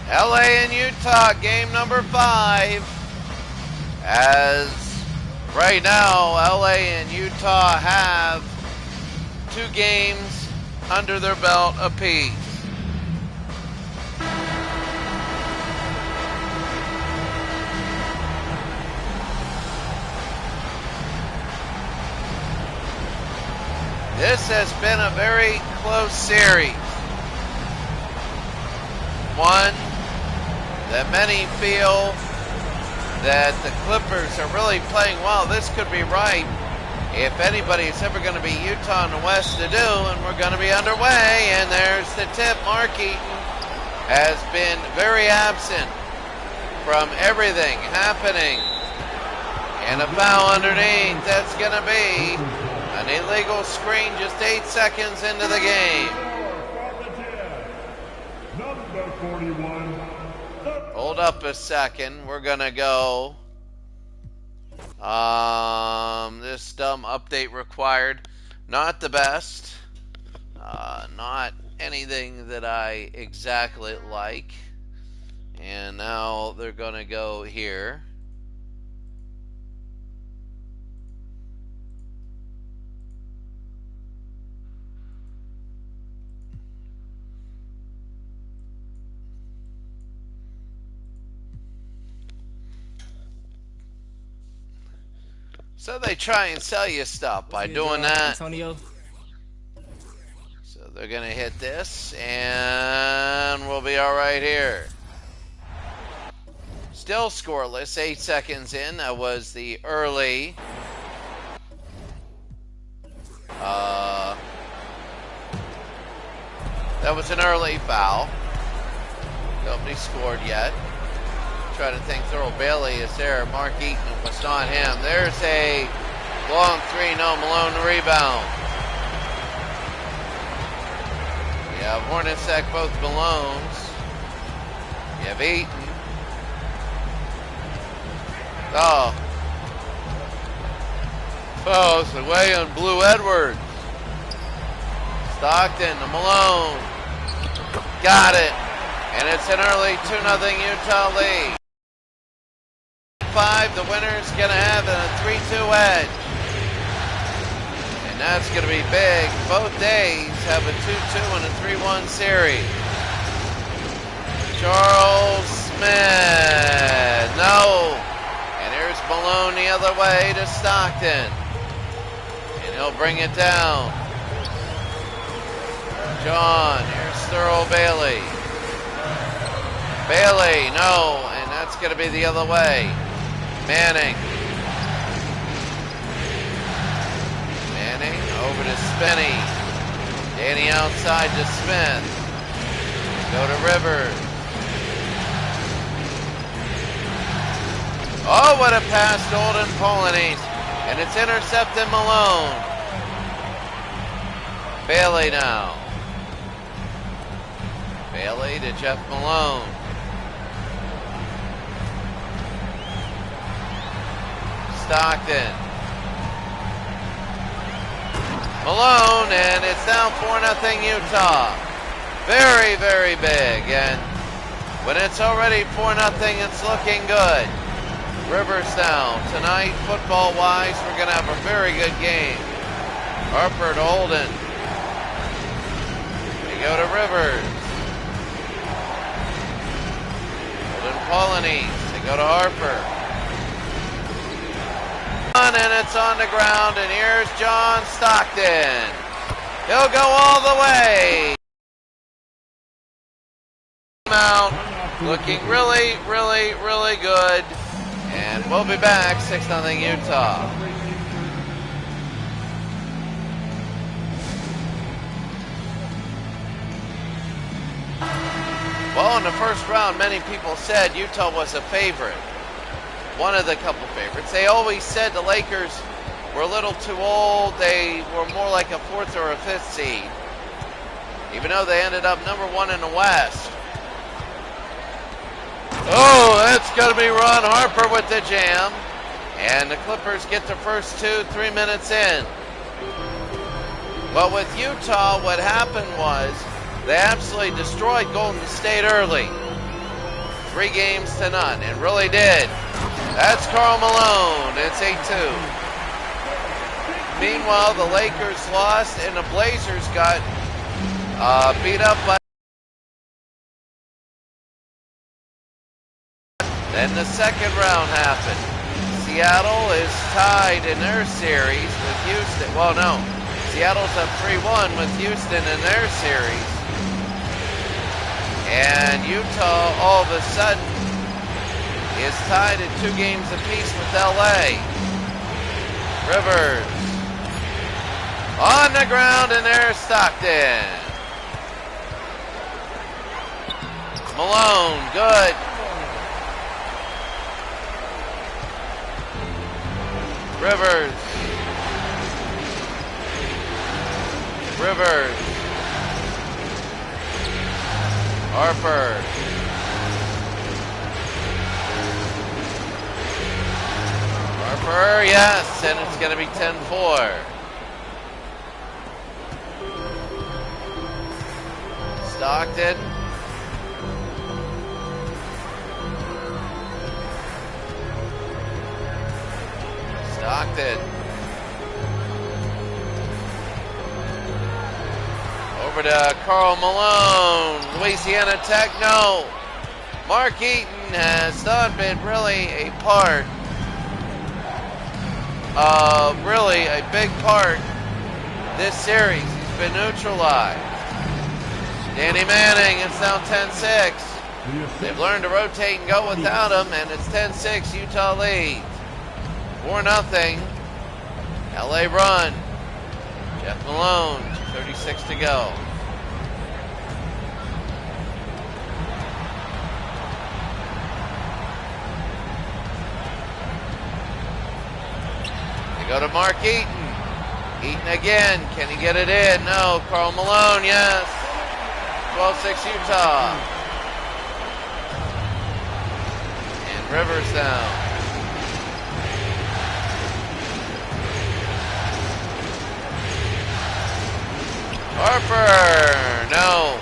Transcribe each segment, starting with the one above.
LA and Utah, game number 5. As right now, LA and Utah have 2 games under their belt apiece. This has been a very close series. One that many feel that the Clippers are really playing well. This could be right if anybody's ever going to be Utah in the West to do, and we're going to be underway. And there's the tip. Mark Eaton has been very absent from everything happening. And a foul underneath. That's going to be an illegal screen just 8 seconds into the game. Number 41. Hold up a second. We're going to go. This dumb update required. Not the best. Not anything that I exactly like. And now they're going to go here. So they try and sell you stuff by doing that. Antonio. So they're going to hit this, and we'll be all right here. Still scoreless, 8 seconds in. That was the early. That was an early foul. Nobody scored yet. Trying to think, Thurl Bailey is there. Mark Eaton was not him. There's a long 3, no Malone rebound. You have Hornacek, both Malones. You have Eaton. Oh, it's away on Blue Edwards. Stockton to Malone. Got it. And it's an early 2-0 Utah lead. 5, the winner's going to have a 3-2 edge. And that's going to be big. Both days have a 2-2 and a 3-1 series. Charles Smith. No. And here's Malone the other way to Stockton. And he'll bring it down. John. Here's Thurl Bailey. Bailey. No. And that's going to be the other way. Manning over to Spenny. Danny outside to Smith. Go to Rivers. Oh, what a pass to Olden Polanese. And it's intercepted Malone. Bailey now. Bailey to Jeff Malone. Stockton. Malone, and it's now 4-0 Utah. Very, very big. And when it's already 4-0, it's looking good. Rivers now. Tonight, football-wise, we're going to have a very good game. Harper to Holden. They go to Rivers. Holden Polanese. They go to Harper. And it's on the ground, and here's John Stockton. He'll go all the way. Out, looking really, really, really good. And we'll be back, 6-0 Utah. Well, in the first round, many people said Utah was a favorite. One of the couple favorites. They always said the Lakers were a little too old. They were more like a 4th or a 5th seed. Even though they ended up number 1 in the West. Oh, that's going to be Ron Harper with the jam. And the Clippers get the first 2-3 minutes in. But with Utah, what happened was they absolutely destroyed Golden State early. 3 games to none, and really did. That's Karl Malone. It's 8-2. Meanwhile, the Lakers lost, and the Blazers got beat up by. Then the second round happened. Seattle is tied in their series with Houston. Well, no. Seattle's up 3-1 with Houston in their series. And Utah, all of a sudden, is tied at 2 games apiece with LA. Rivers. On the ground, and there's Stockton. Malone, good. Rivers. Harper. Yes, and it's going to be 10-4. Stockton. Over to Karl Malone. Louisiana Tech, no. Mark Eaton has not been really a part really a big part this series. He's been neutralized. Danny Manning, it's now 10-6. They've learned to rotate and go without him, and it's 10-6, Utah leads. 4-0. LA run. Jeff Malone, 36 to go. Go to Mark Eaton. Eaton again. Can he get it in? No. Karl Malone, yes. 12-6 Utah. And Rivers down. Harper, no.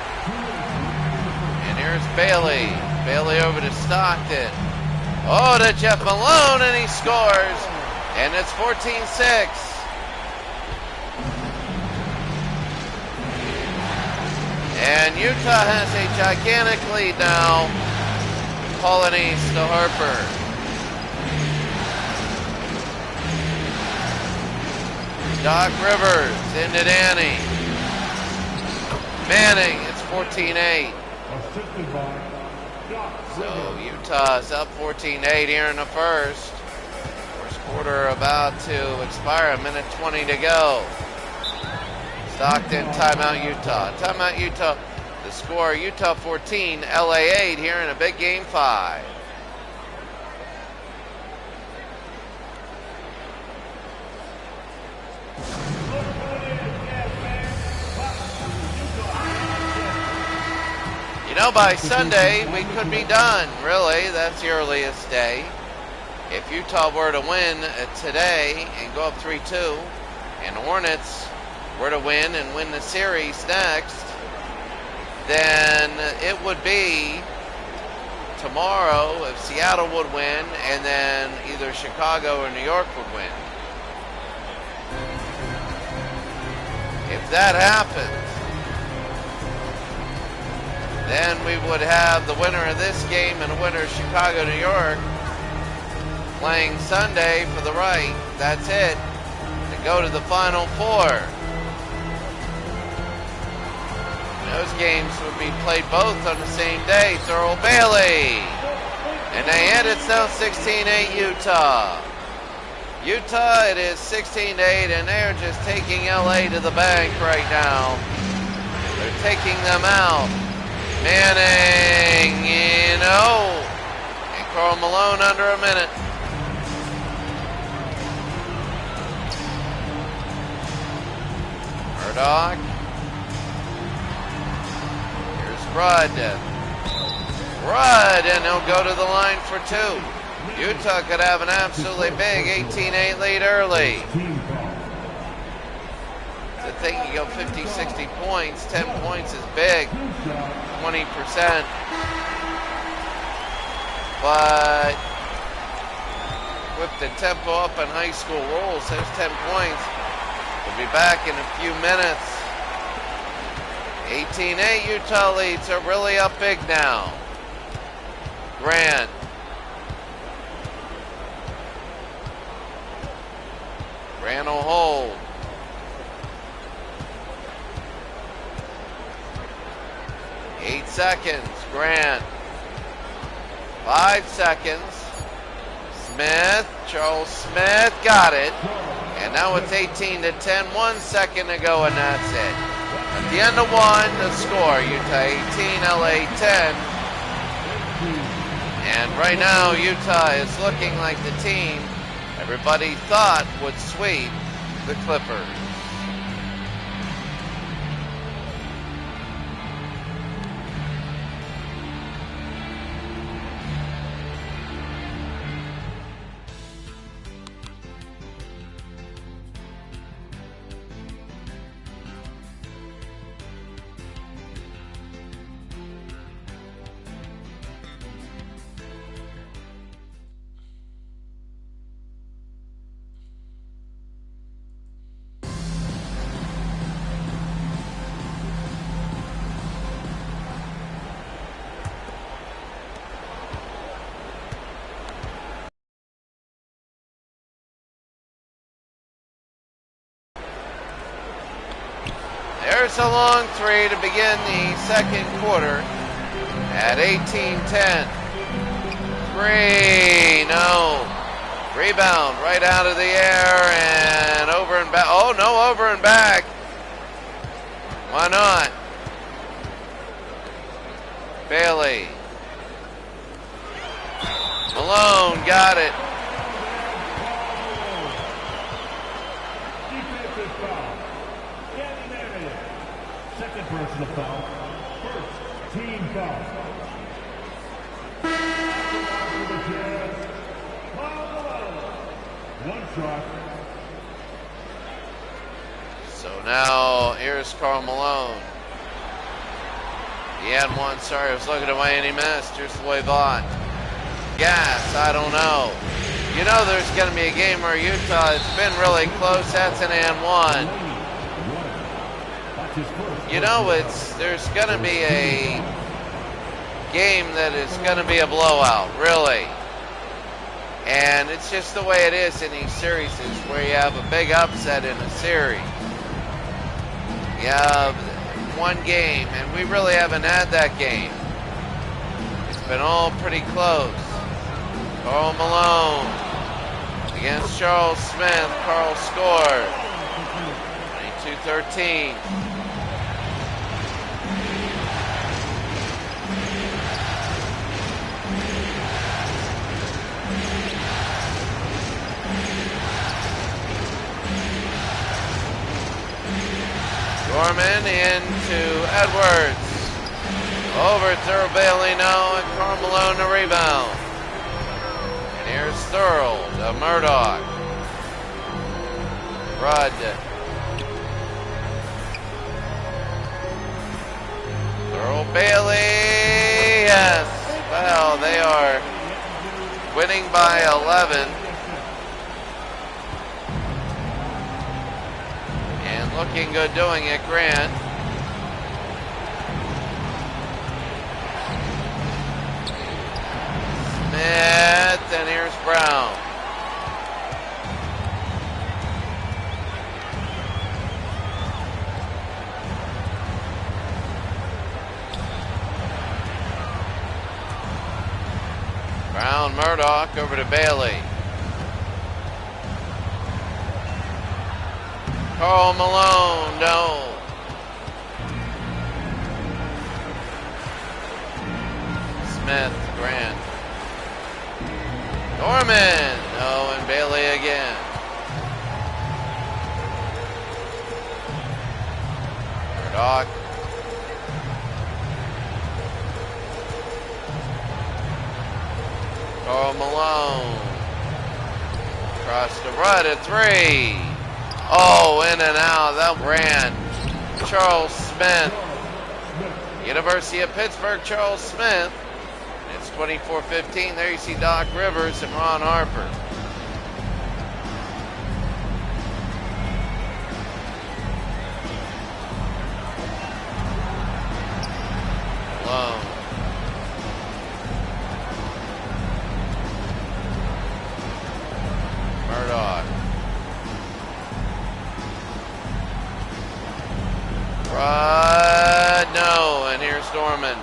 And here's Bailey. Bailey over to Stockton. Oh, to Jeff Malone, and he scores. And it's 14-6. And Utah has a gigantic lead now. Polonese to Harper. Doc Rivers into Danny. Manning, it's 14-8. So Utah's up 14-8 here in the first. Quarter about to expire, 1:20 to go. Stockton, timeout Utah. Timeout Utah. The score, Utah 14, LA 8 here in a big game 5. You know, by Sunday, we could be done, really. That's the earliest day. If Utah were to win today and go up 3-2, and the Hornets were to win and win the series next, then it would be tomorrow if Seattle would win, and then either Chicago or New York would win. If that happens, then we would have the winner of this game and the winner of Chicago-New York playing Sunday for the right. That's it. To go to the Final Four. Those games would be played both on the same day. Thurl Bailey. And they end it now 16-8 Utah. Utah, it is 16-8, and they're just taking LA to the bank right now. They're taking them out. Manning, and Karl Malone under a minute. Murdoch. Here's Rudd, and he'll go to the line for 2. Utah could have an absolutely big 18-8 lead early. The thing, you go 50, 60 points, 10 points is big, 20%. but with the tempo up in high school rules, there's 10 points. We'll be back in a few minutes. 18-8 Utah leads are really up big now. Grant. Grant will hold. Eight seconds. Grant. 5 seconds. Smith. Charles Smith got it. And now it's 18-10. 1 second to go, and that's it. At the end of one, the score, Utah 18, LA 10. And right now, Utah is looking like the team everybody thought would sweep the Clippers. There's a long three to begin the second quarter at 18-10. Three, no. Rebound right out of the air and over and back. Oh, no, over and back. Why not? Bailey. Malone got it. Personal foul. First team foul. One shot. So now here's Karl Malone. He had one. Sorry, I was looking away and he missed. Here's Floyd Vaught. Gas, I don't know. You know there's going to be a game where Utah, it's been really close. That's an and one. You know, there's going to be a game that is going to be a blowout, really. And it's just the way it is in these series, where you have a big upset in a series. You have one game, and we really haven't had that game. It's been all pretty close. Karl Malone against Charles Smith. Karl scored. 22-13. Gorman into Edwards. Over to Bailey now, and Karl Malone the rebound. And here's Thurl to Murdoch. Rudd. Thurl Bailey. Yes. Well, they are winning by 11. Looking good doing it, Grant. Smith, and here's Brown. Brown, Murdoch over to Bailey. Karl Malone, no. Smith, Grant. Norman, no, and Bailey again. Murdoch. Karl Malone. Across the Rudd at three. Oh, in and out. That ran. Charles Smith. University of Pittsburgh, Charles Smith. It's it's 24-15. There you see Doc Rivers and Ron Harper. Malone. Murdoch. No, and here's Norman.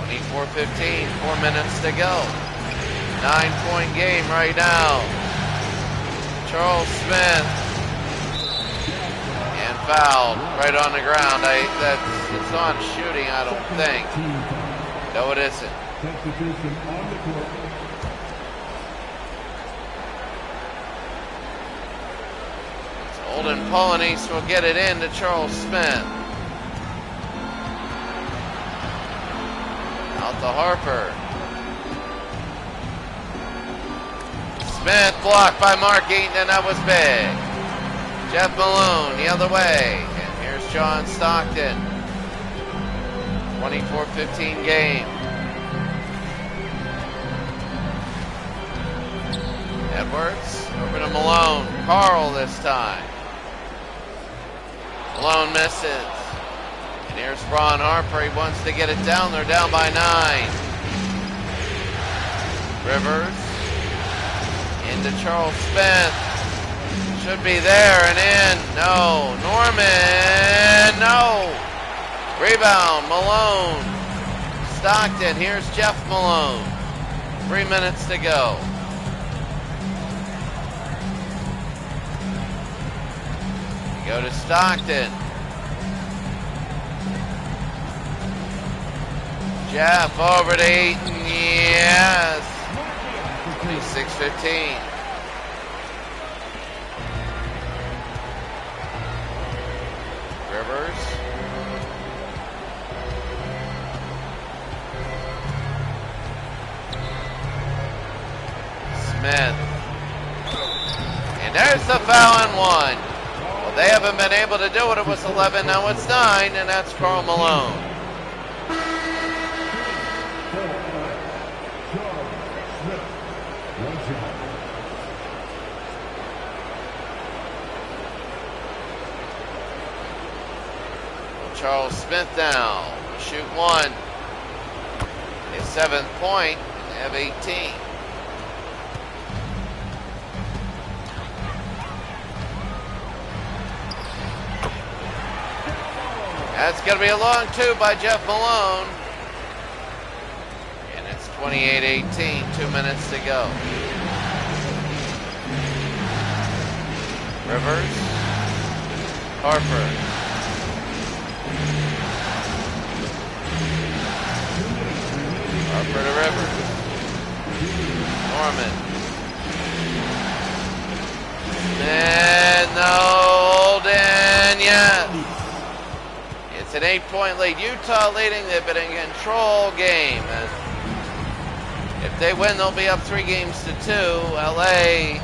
24-15, 4 minutes to go. 9-point game right now. Charles Smith. And fouled right on the ground. It's not shooting, I don't think. No, it isn't. Substitution on the court. Olden Polonese will get it in to Charles Smith. Out to Harper. Smith blocked by Mark Eaton, and that was big. Jeff Malone the other way. And here's John Stockton. 24-15 game. Edwards over to Malone. Carl this time. Malone misses. And here's Ron Harper. He wants to get it down. They're down by 9. Rivers. Into Charles Smith. Should be there and in. No. Norman. No. Rebound. Malone. Stockton. Here's Jeff Malone. 3 minutes to go. Go to Stockton. Jeff over to Eaton. Yes. 26-15. Rivers. Smith. And there's the foul and 1. They haven't been able to do it. It was 11, now it's 9, and that's Karl Malone. Charles Smith now. Shoot 1. His 7th point, and have 18. That's going to be a long 2 by Jeff Malone. And it's 28-18, 2 minutes to go. Rivers. Harper. Harper to Rivers. Norman. And no, Olden, yes. It's an 8-point lead. Utah leading. They've been in control game. If they win, they'll be up 3 games to 2. LA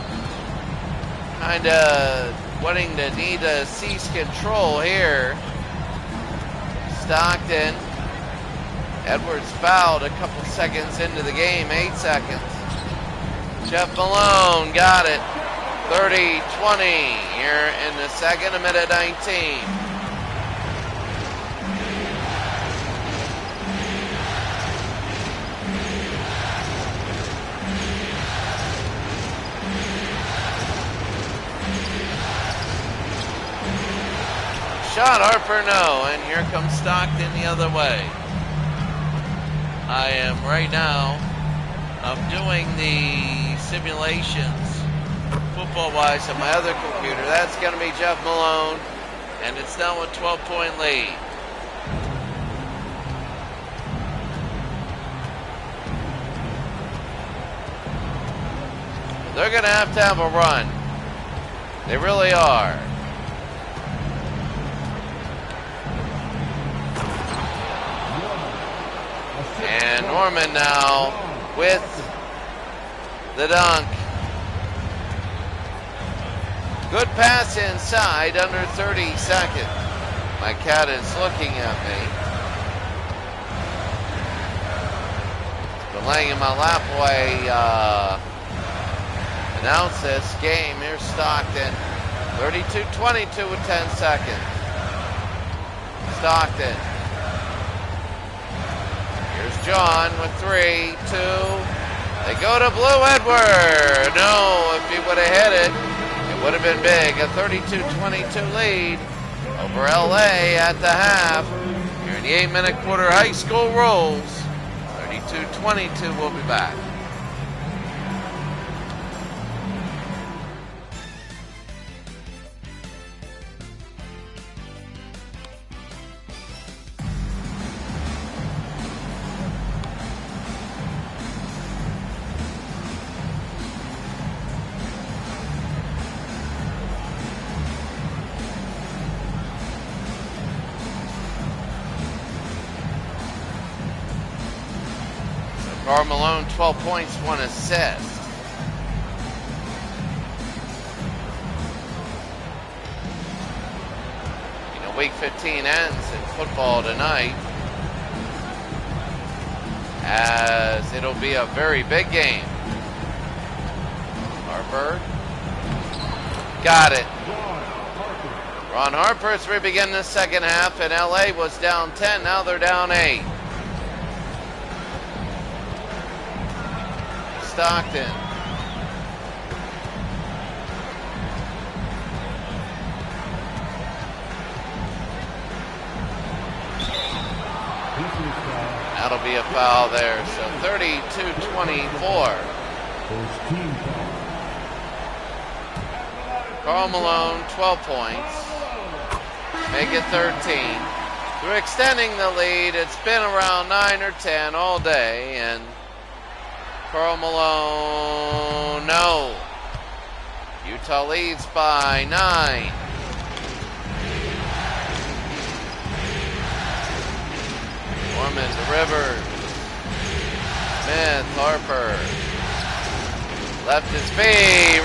kind of wanting to need to seize control here. Stockton. Edwards fouled a couple seconds into the game. 8 seconds. Jeff Malone got it. 30-20 here in the second, a minute 19. Shot Harper, no, and here comes Stockton the other way. I am right now, I'm doing the simulations football-wise on my other computer. That's going to be Jeff Malone, and it's now a 12-point lead. They're going to have a run. They really are. And Norman now with the dunk. Good pass inside, under 30 seconds. My cat is looking at me. laying in my lap while I announce this game. Here's Stockton. 32-22 with 10 seconds. Stockton. Here's John with 3, 2. They go to Blue Edward. No, if he would have hit it, it would have been big. A 32-22 lead over LA at the half. Here in the 8-minute quarter, high school rules. 32-22, we'll be back. Carl Malone, 12 points, 1 assist. You know, week 15 ends in football tonight, as it'll be a very big game. Harper. Got it. Ron Harper as we begin the second half, and LA was down 10, now they're down 8. Stockton. That'll be a foul there. So 32-24. Carl Malone, 12 points. Make it 13. We're extending the lead. It's been around 9 or 10 all day, and Carl Malone, no. Utah leads by 9. Norman to Rivers. Smith, Harper. Left is B.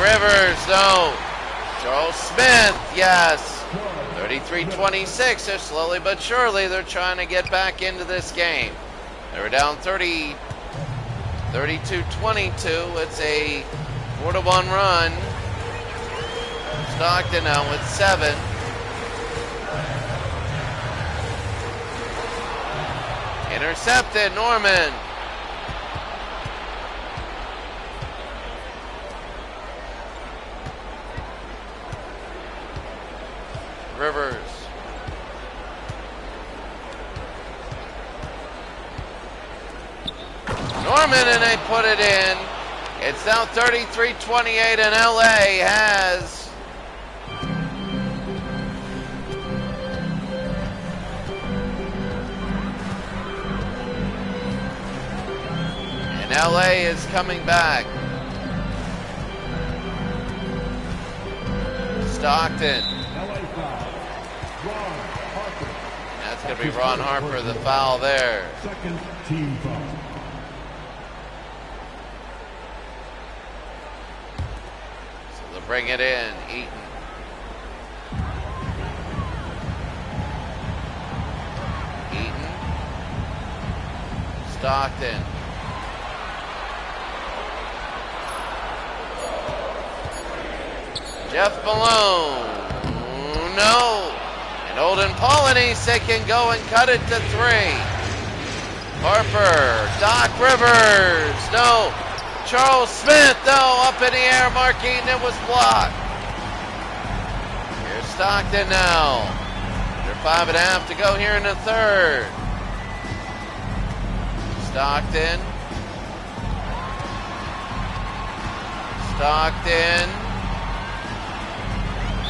Rivers, no. Charles Smith, yes. 33-26. They're slowly but surely, they're trying to get back into this game. They were down 32-22. It's a 4-1 run. Stockton now with 7. Intercepted, Norman. Rivers. Norman, and they put it in. It's now 33-28, and LA has and LA is coming back. Stockton. That's going to be Ron Harper, the foul there. Second team foul. So they'll bring it in. Eaton. Eaton. Stockton. Jeff Malone. No. And Olden Polynice, they can go and cut it to 3. Harper. Doc Rivers. No. Charles Smith, though, up in the air. Mark Eaton, it was blocked. Here's Stockton now. Under 5.5 to go here in the third. Stockton. Stockton.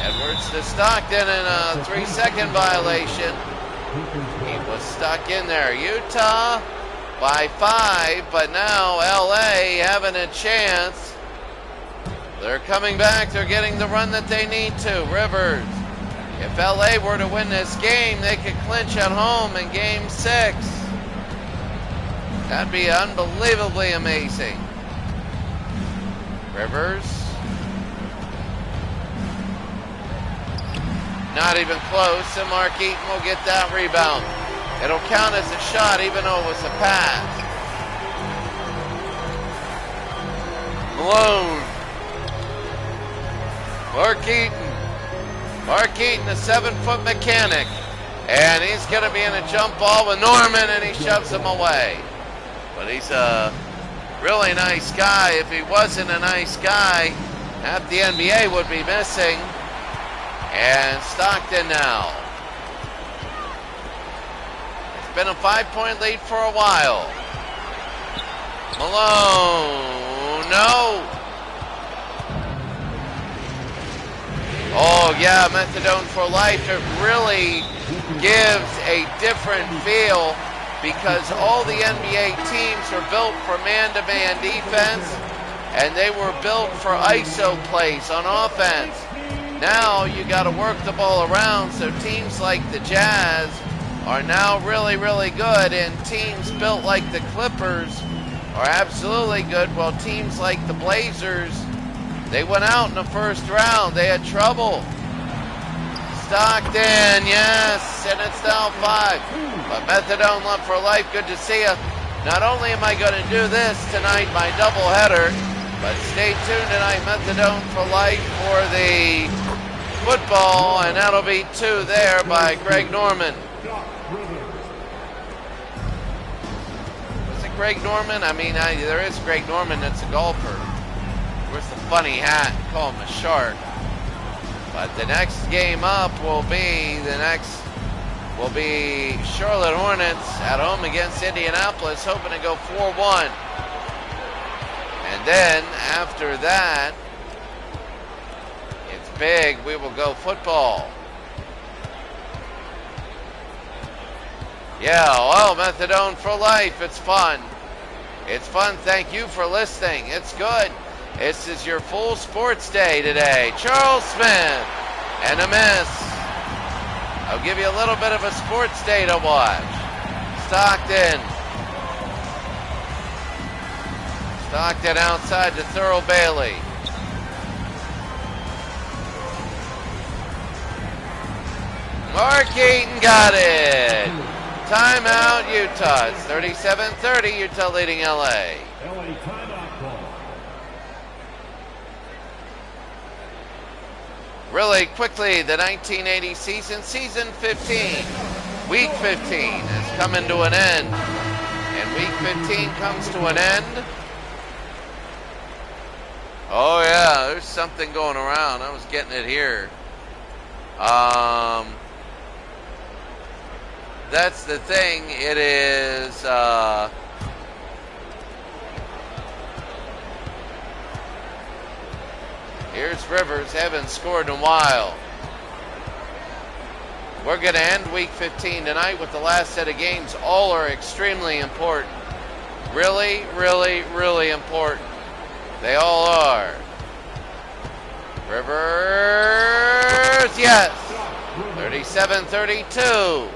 Edwards to Stockton, and a 3-second violation. He was stuck in there. Utah by 5, but now LA having a chance. They're coming back. They're getting the run that they need to. Rivers. If LA were to win this game, they could clinch at home in Game 6. That'd be unbelievably amazing. Rivers. Not even close, and Mark Eaton will get that rebound. It'll count as a shot even though it was a pass. Malone. Mark Eaton, a 7-foot mechanic. And he's going to be in a jump ball with Norman, and he shoves him away. But he's a really nice guy. If he wasn't a nice guy, half the NBA would be missing. And Stockton now. It's been a 5-point lead for a while. Malone, no. Oh yeah, methadone for life. It really gives a different feel because all the NBA teams are built for man-to-man defense and they were built for ISO plays on offense. Now you got to work the ball around, so teams like the Jazz are now really, really good, and teams built like the Clippers are absolutely good, while teams like the Blazers, they went out in the first round. They had trouble. Stockton, yes, and it's now 5. But methadone love for life, good to see you. Not only am I going to do this tonight, my doubleheader, but stay tuned tonight, methadone for life for the football, and that'll be 2 there by Greg Norman. Was it Greg Norman? I mean, there is Greg Norman that's a golfer. Where's the funny hat? Call him a shark. But the next game up will be Charlotte Hornets at home against Indianapolis, hoping to go 4-1. And then after that, it's big. We will go football. Yeah, well, methadone for life. It's fun. It's fun. Thank you for listening. It's good. This is your full sports day today. Charles Smith and a miss. I'll give you a little bit of a sports day to watch. Stockton outside to Thurl Bailey. Mark Eaton got it. Timeout, Utah. It's 37-30. Utah leading LA. LA timeout call. Really quickly, the 1980 season, season 15, week 15 is coming to an end. And week 15 comes to an end. Oh yeah, there's something going around. I was getting it here. That's the thing. It is here's Rivers. Haven't scored in a while. We're going to end week 15 tonight with the last set of games. All are extremely important. Really, really, really important. They all are. Rivers, yes. 37-32.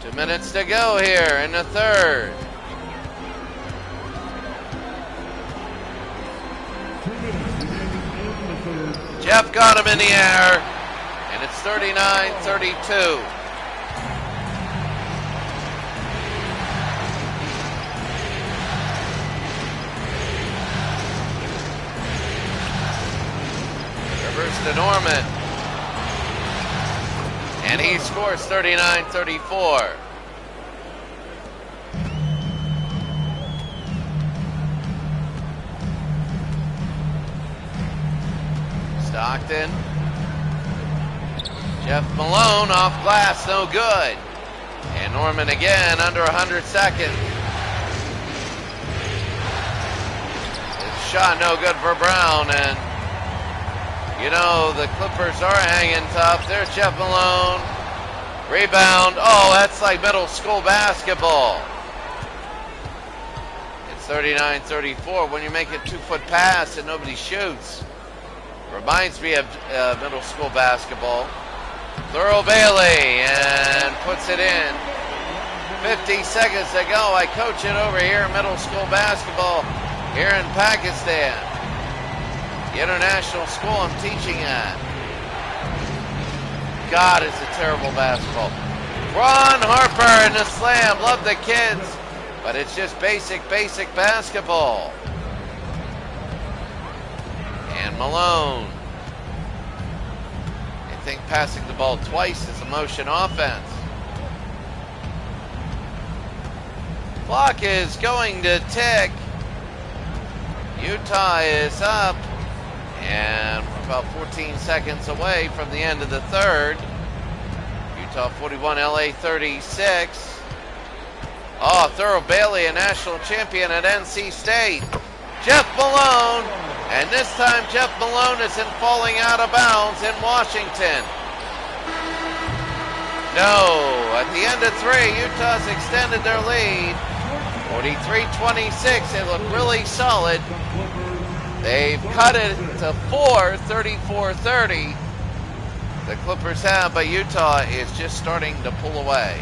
2 minutes to go here in the third. 2 minutes remaining in the third. Jeff got him in the air, and it's 39-32. Rivers to Norman. And he scores 39-34. Stockton. Jeff Malone off glass, no good. And Norman again, under 100 seconds. It's shot no good for Brown, and you know, the Clippers are hanging tough. There's Jeff Malone. Rebound. Oh, that's like middle school basketball. It's 39-34 when you make a 2-foot pass and nobody shoots. Reminds me of middle school basketball. Thurl Bailey and puts it in. 50 seconds to go. I coach it over here in middle school basketball here in Pakistan. The international school I'm teaching at. God, it's a terrible basketball. Ron Harper in the slam. Love the kids. But it's just basic basketball. Malone. I think passing the ball twice is a motion offense. Clock is going to tick. Utah is up, and we're about 14 seconds away from the end of the third. Utah 41, LA 36. Oh, Thurl Bailey, a national champion at NC State. Jeff Malone, and this time Jeff Malone isn't falling out of bounds in Washington. No, at the end of three, Utah's extended their lead. 43-26, they look really solid. They've cut it to 4, 34-30. The Clippers have, but Utah is just starting to pull away.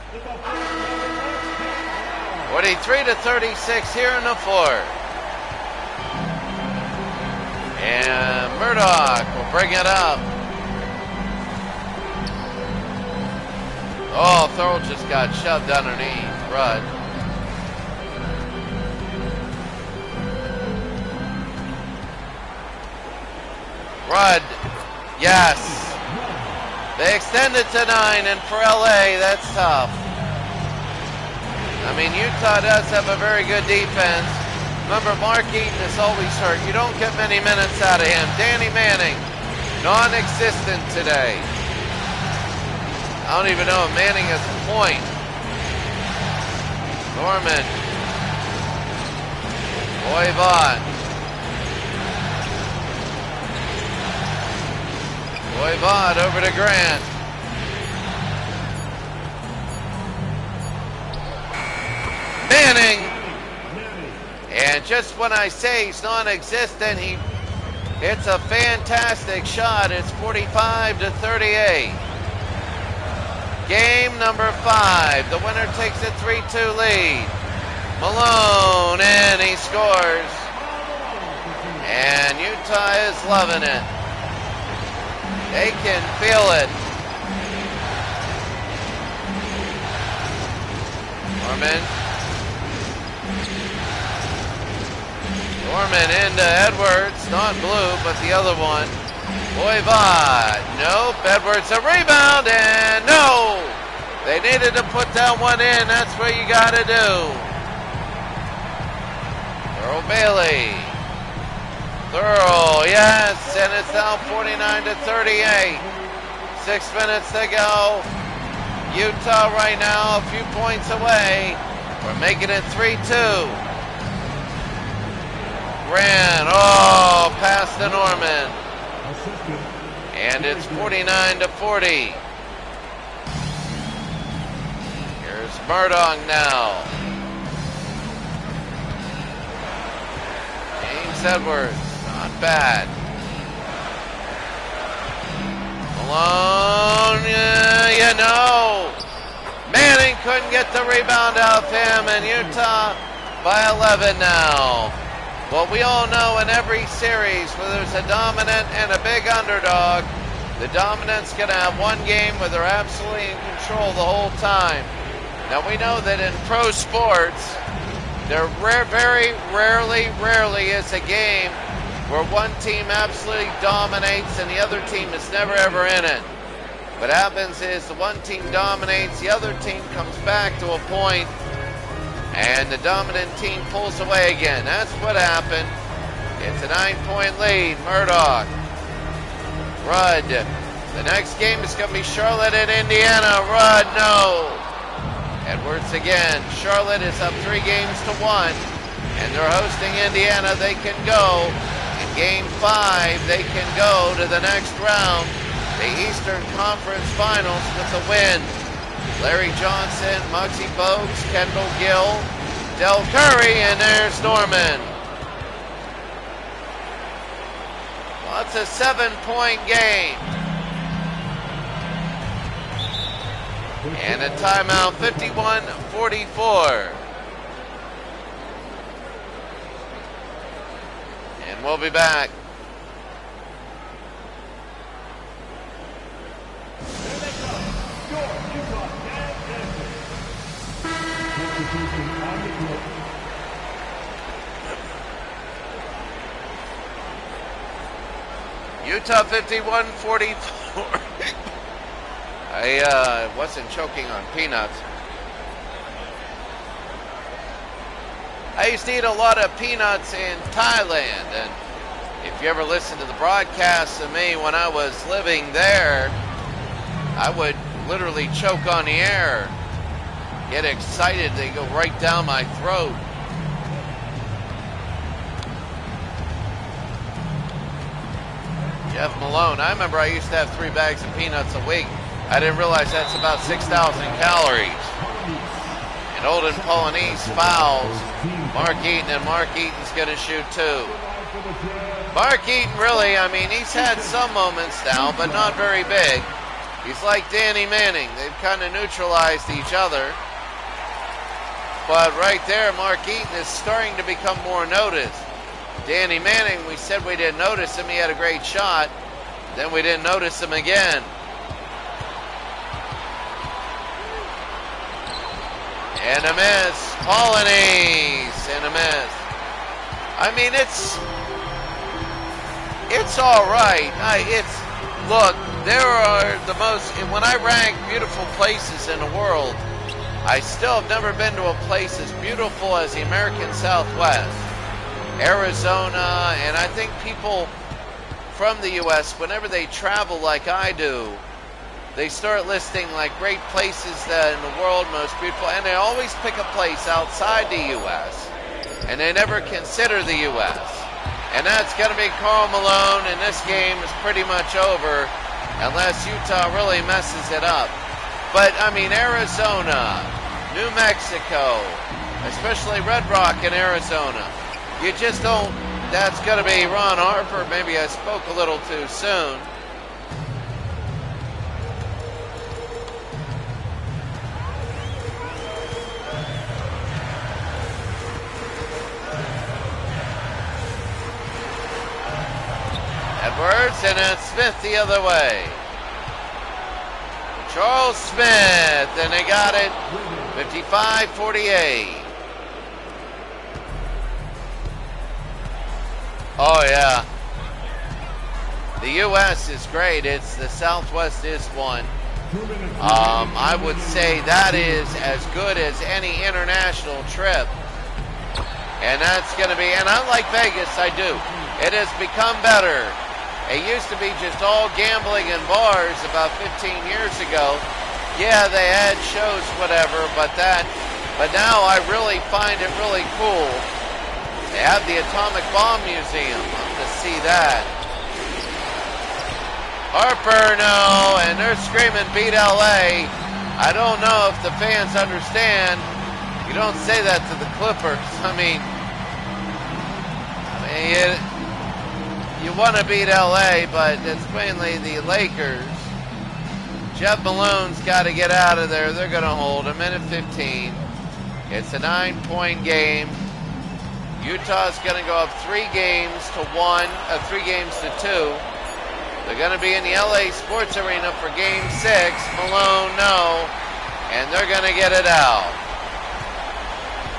With the fourth quarter, let's get 43-36 here in the fourth. And Murdoch will bring it up. Oh, Thurl just got shoved underneath. Rudd. Rudd. Yes. They extend it to 9, and for LA, that's tough. I mean, Utah does have a very good defense. Remember, Mark Eaton is always hurt. You don't get many minutes out of him. Danny Manning, non-existent today. I don't even know if Manning has a point. Norman. Voivod. Voivod over to Grant. Manning. And just when I say he's non-existent, he hits a fantastic shot. It's 45-38. Game number 5. The winner takes a 3-2 lead. Malone, and he scores. And Utah is loving it. They can feel it. Norman. Norman into Edwards. Not Blue, but the other one. Voivod. Nope. Edwards a rebound, and no! They needed to put that one in. That's what you got to do. Thurl Bailey. Thurl, yes, and it's now 49-38. 6 minutes to go. Utah right now a few points away. We're making it 3-2. Grant, oh, pass to Norman. And it's 49-40. Here's Murdoch now. James Edwards. Not bad. Malone, you know. Manning couldn't get the rebound off him, and Utah by 11 now. Well, we all know in every series where there's a dominant and a big underdog, the dominant's going to have one game where they're absolutely in control the whole time. Now, we know that in pro sports, there very rarely is a game where one team absolutely dominates and the other team is never ever in it. What happens is the one team dominates, the other team comes back to a point, and the dominant team pulls away again. That's what happened. It's a 9-point lead. Murdoch. Rudd. The next game is going to be Charlotte at Indiana. Rudd, no. Edwards again. Charlotte is up 3 games to 1, and they're hosting Indiana. They can go. In Game 5, they can go to the next round, the Eastern Conference Finals, with a win. Larry Johnson, Muggsy Bogues, Kendall Gill, Del Curry, and there's Norman. Well, it's a 7-point game. And a timeout, 51-44. And we'll be back. Utah 51-44. I wasn't choking on peanuts. I used to eat a lot of peanuts in Thailand, and if you ever listen to the broadcasts of me when I was living there, I would literally choke on the air, get excited, they go right down my throat. Jeff Malone, I remember I used to have 3 bags of peanuts a week. I didn't realize that's about 6,000 calories. And Olden Polonese fouls Mark Eaton, and Mark Eaton's going to shoot 2. Mark Eaton really, I mean, he's had some moments now, but not very big. He's like Danny Manning. They've kind of neutralized each other. But right there, Mark Eaton is starting to become more noticed. Danny Manning, we said we didn't notice him. He had a great shot. Then we didn't notice him again. And a miss. Polonese. And a miss. I mean, it's all right. Look, there are the most, when I rank beautiful places in the world, I still have never been to a place as beautiful as the American Southwest. Arizona, and I think people from the U.S., whenever they travel like I do, they start listing like great places that in the world most beautiful, and they always pick a place outside the U.S., and they never consider the U.S., and that's going to be Karl Malone, and this game is pretty much over unless Utah really messes it up. But, I mean, Arizona, New Mexico, especially Red Rock in Arizona, you just don't, that's going to be Ron Harper. Maybe I spoke a little too soon. Edwards, and then Smith the other way. Charles Smith, and they got it, 55-48. Oh, yeah. The U.S. is great. The Southwest is one. I would say that is as good as any international trip. And that's going to be, and I like Vegas, I do. It has become better. It used to be just all gambling and bars about 15 years ago. Yeah, they had shows, whatever, but now I really find it really cool. They have the Atomic Bomb Museum. I'm going to see that. Harper, no, and they're screaming beat LA. I don't know if the fans understand. You don't say that to the Clippers. I mean you want to beat LA, but it's mainly the Lakers. Jeff Malone's got to get out of there. They're going to hold a minute 15. It's a 9-point game. Utah's going to go up 3 games to 2. They're going to be in the LA Sports Arena for Game 6. Malone, no. And they're going to get it out.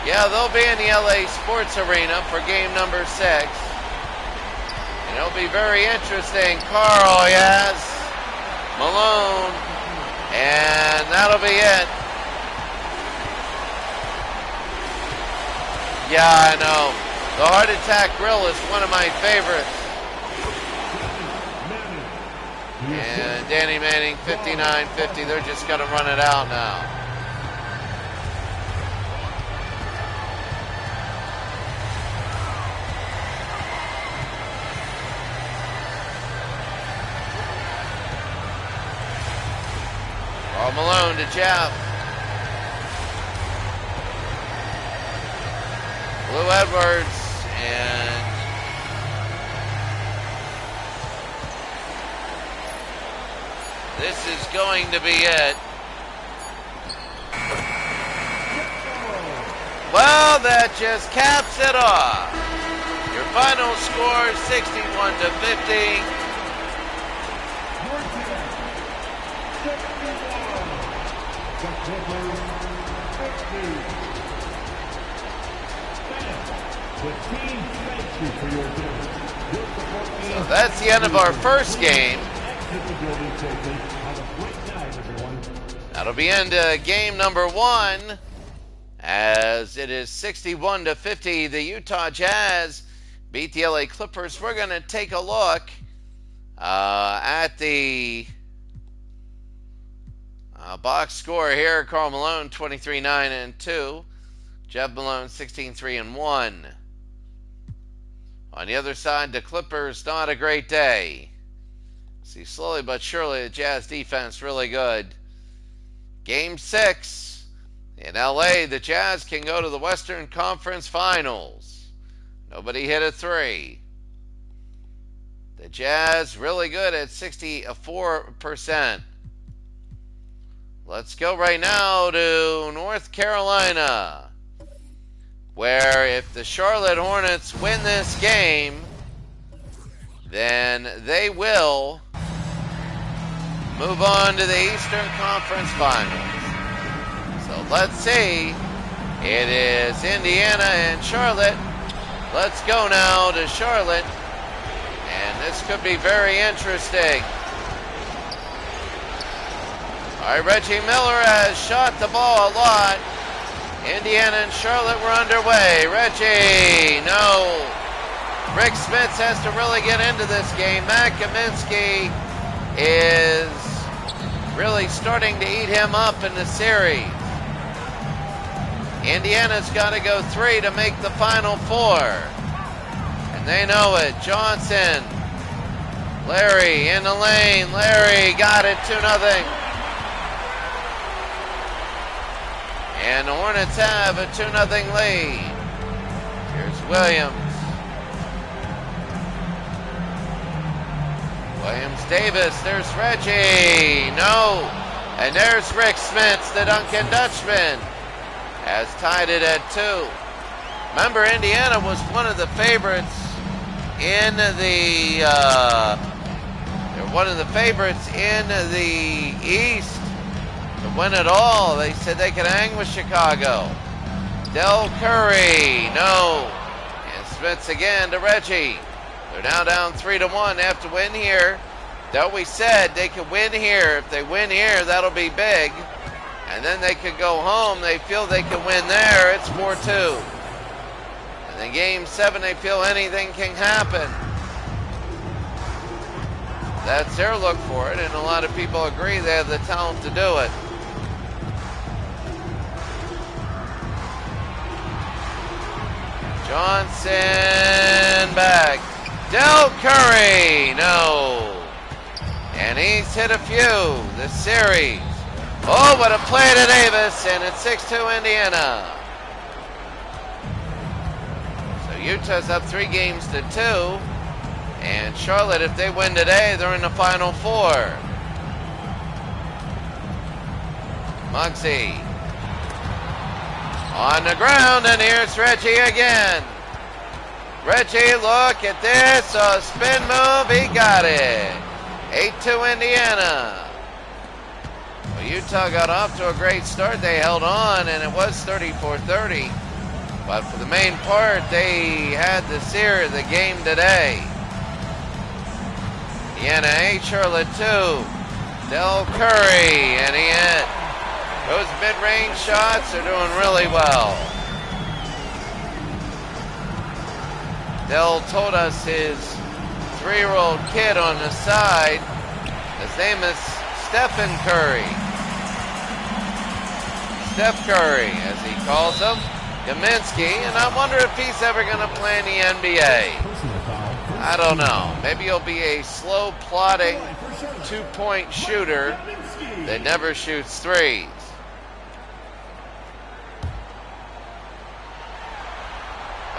Yeah, they'll be in the LA Sports Arena for game number 6. And it'll be very interesting. Carl, yes. Malone. And that'll be it. Yeah, I know. The Heart Attack Grill is one of my favorites. And Danny Manning, 59-50. They're just going to run it out now. Karl Malone to Jeff. Blue Edwards, and this is going to be it. Well, that just caps it off. Your final score, 61-50. So that's the end of our first game. That'll be into game number 1, as it is 61-50. The Utah Jazz beat the LA Clippers. We're going to take a look at the box score here. Karl Malone 23-9-2. Jeff Malone 16-3-1. On the other side, the Clippers, not a great day. See, slowly but surely, the Jazz defense really good. Game 6 in LA, the Jazz can go to the Western Conference Finals. Nobody hit a 3. The Jazz really good at 64%. Let's go right now to North Carolina, where if the Charlotte Hornets win this game, then they will move on to the Eastern Conference Finals. So let's see. It is Indiana and Charlotte. Let's go now to Charlotte, and this could be very interesting. All right, Reggie Miller has shot the ball a lot. Indiana and Charlotte were underway. Reggie, no. Rick Smits has to really get into this game. Matt Kaminsky is really starting to eat him up in the series. Indiana's got to go 3 to make the Final 4. And they know it. Johnson. Larry in the lane. Larry got it 2-0. And the Hornets have a 2-0 lead. Here's Williams. Williams-Davis, there's Reggie, no. And there's Rick Smits, the Duncan Dutchman, has tied it at 2. Remember, Indiana was one of the favorites in the, they're one of the favorites in the East to win it all. They said they could hang with Chicago. Del Curry, no. And Smits again to Reggie. They're now down 3-1. They have to win here. Though we said they could win here. If they win here, that'll be big. And then they could go home. They feel they can win there. It's 4-2. And then game 7, they feel anything can happen. That's their look for it. And a lot of people agree they have the talent to do it. Johnson back. Del Curry, no. And he's hit a few this series. Oh, what a play to Davis, and it's 6-2 Indiana. So Utah's up 3 games to 2. And Charlotte, if they win today, they're in the Final 4. Muggsy. On the ground, and here's Reggie again. Reggie, look at this. A spin move. He got it. 8-2 Indiana. Well, Utah got off to a great start. They held on, and it was 34-30. But for the main part, they had the game today. Indiana 8, Charlotte 2. Del Curry, and he hit. Those mid-range shots are doing really well. Del told us his 3-year-old kid on the side, his name is Stephen Curry. Steph Curry, as he calls him, Kaminsky, and I wonder if he's ever going to play in the NBA. I don't know. Maybe he'll be a slow, plodding, 2-point shooter that never shoots threes.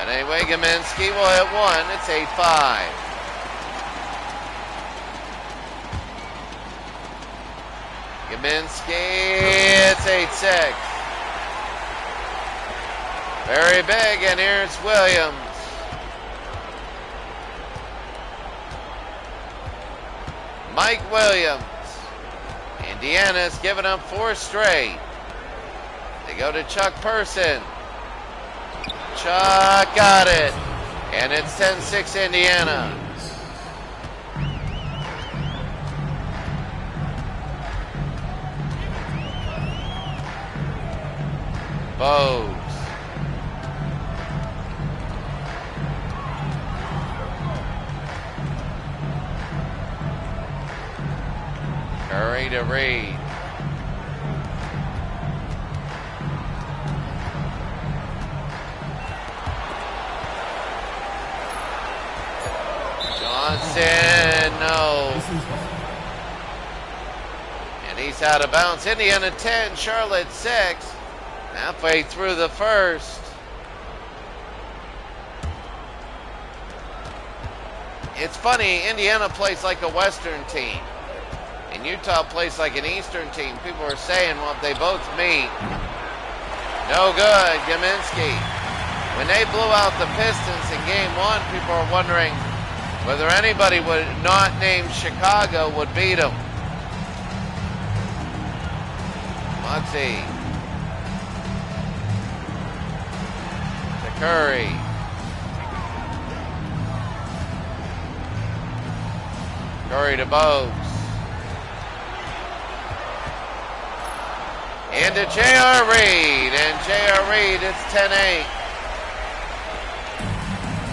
anyway, Gaminsky will hit one. It's 8-5. Gaminsky, it's 8-6. Very big, and here's Williams. Mike Williams. Indiana's given up 4 straight. They go to Chuck Person. Chuck got it. And it's 10-6 Indiana. Bose. Curry to Reed. Johnson, no. And he's out of bounds. Indiana 10, Charlotte 6. Halfway through the first. It's funny, Indiana plays like a Western team. And Utah plays like an Eastern team. People are saying, well, if they both meet, no good, Gaminsky. When they blew out the Pistons in game 1, people are wondering whether anybody would not named Chicago would beat them. Muggsy. To Curry. Curry to Bose. And to J.R. Reed. And J.R. Reed, it's 10-8.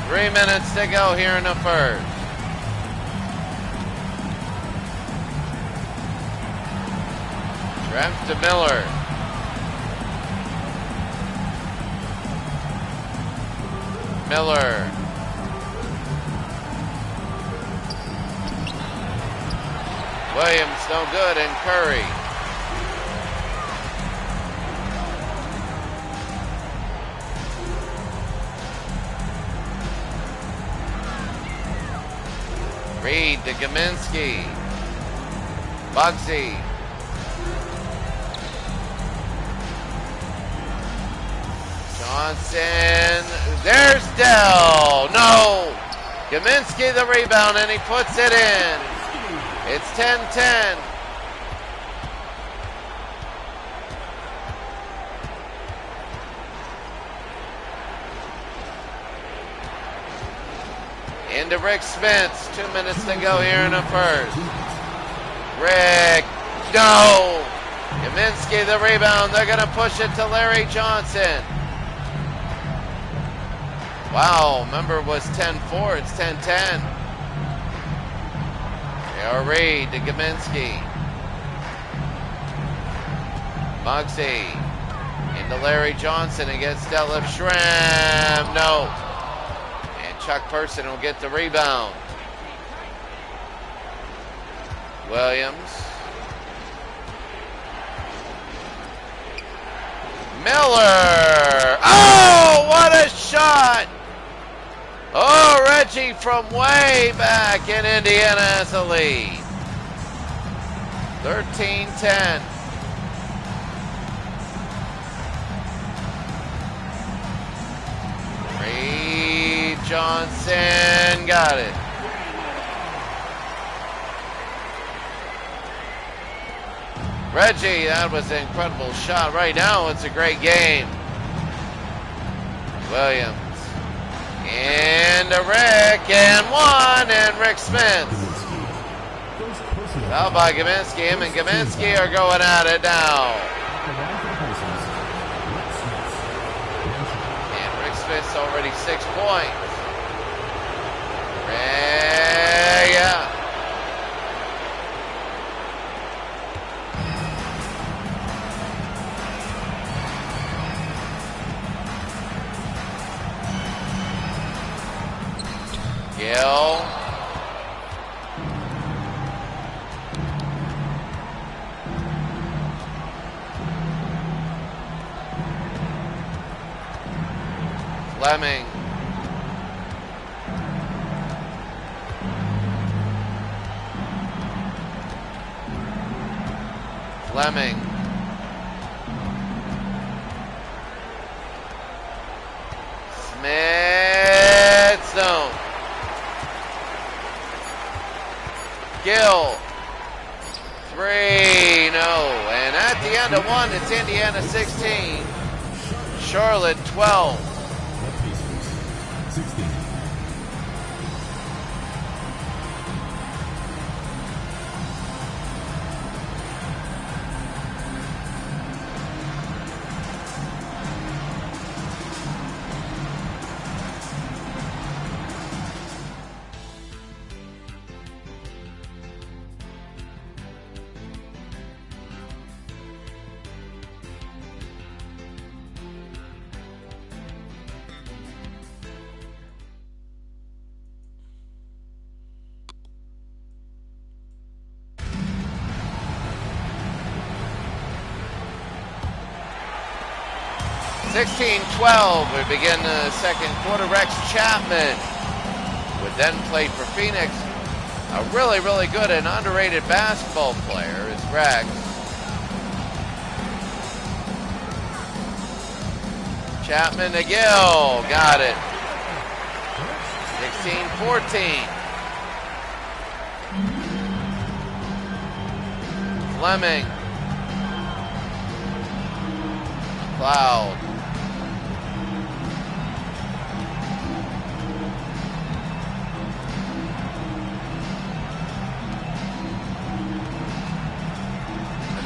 3 minutes to go here in the first. Trent to Miller. Miller. Williams no good, and Curry. Reed to Gaminsky. Bugsy. Johnson. There's Dell. No. Gaminsky the rebound, and he puts it in. It's 10-10. Into Rick Spence. 2 minutes to go here in the first. Rick. No. Gaminsky the rebound. They're going to push it to Larry Johnson. Wow. Remember, it was 10-4. It's 10-10. J.R. Reed to Gaminsky. Muggsy. Into Larry Johnson against Detlef Schrem. No. Chuck Person will get the rebound. Williams. Miller. Oh, what a shot. Oh, Reggie from way back, in Indiana has a lead. 13-10. Johnson got it. Reggie, that was an incredible shot. Right now, it's a great game. Williams. And to Rick, and one, and Rick Spence. Foul by Gaminsky. Him and Gaminsky are going at it now. And Rick Spence already 6 points. Yeah. Gill. Fleming. Fleming. Smith zone. Gill. 3, no. And at the end of 1, it's Indiana 16. Charlotte 12. We begin the second quarter. Rex Chapman would then play for Phoenix. A really, really good and underrated basketball player is Rex. Chapman to Gill. Got it. 16-14. Fleming. Cloud.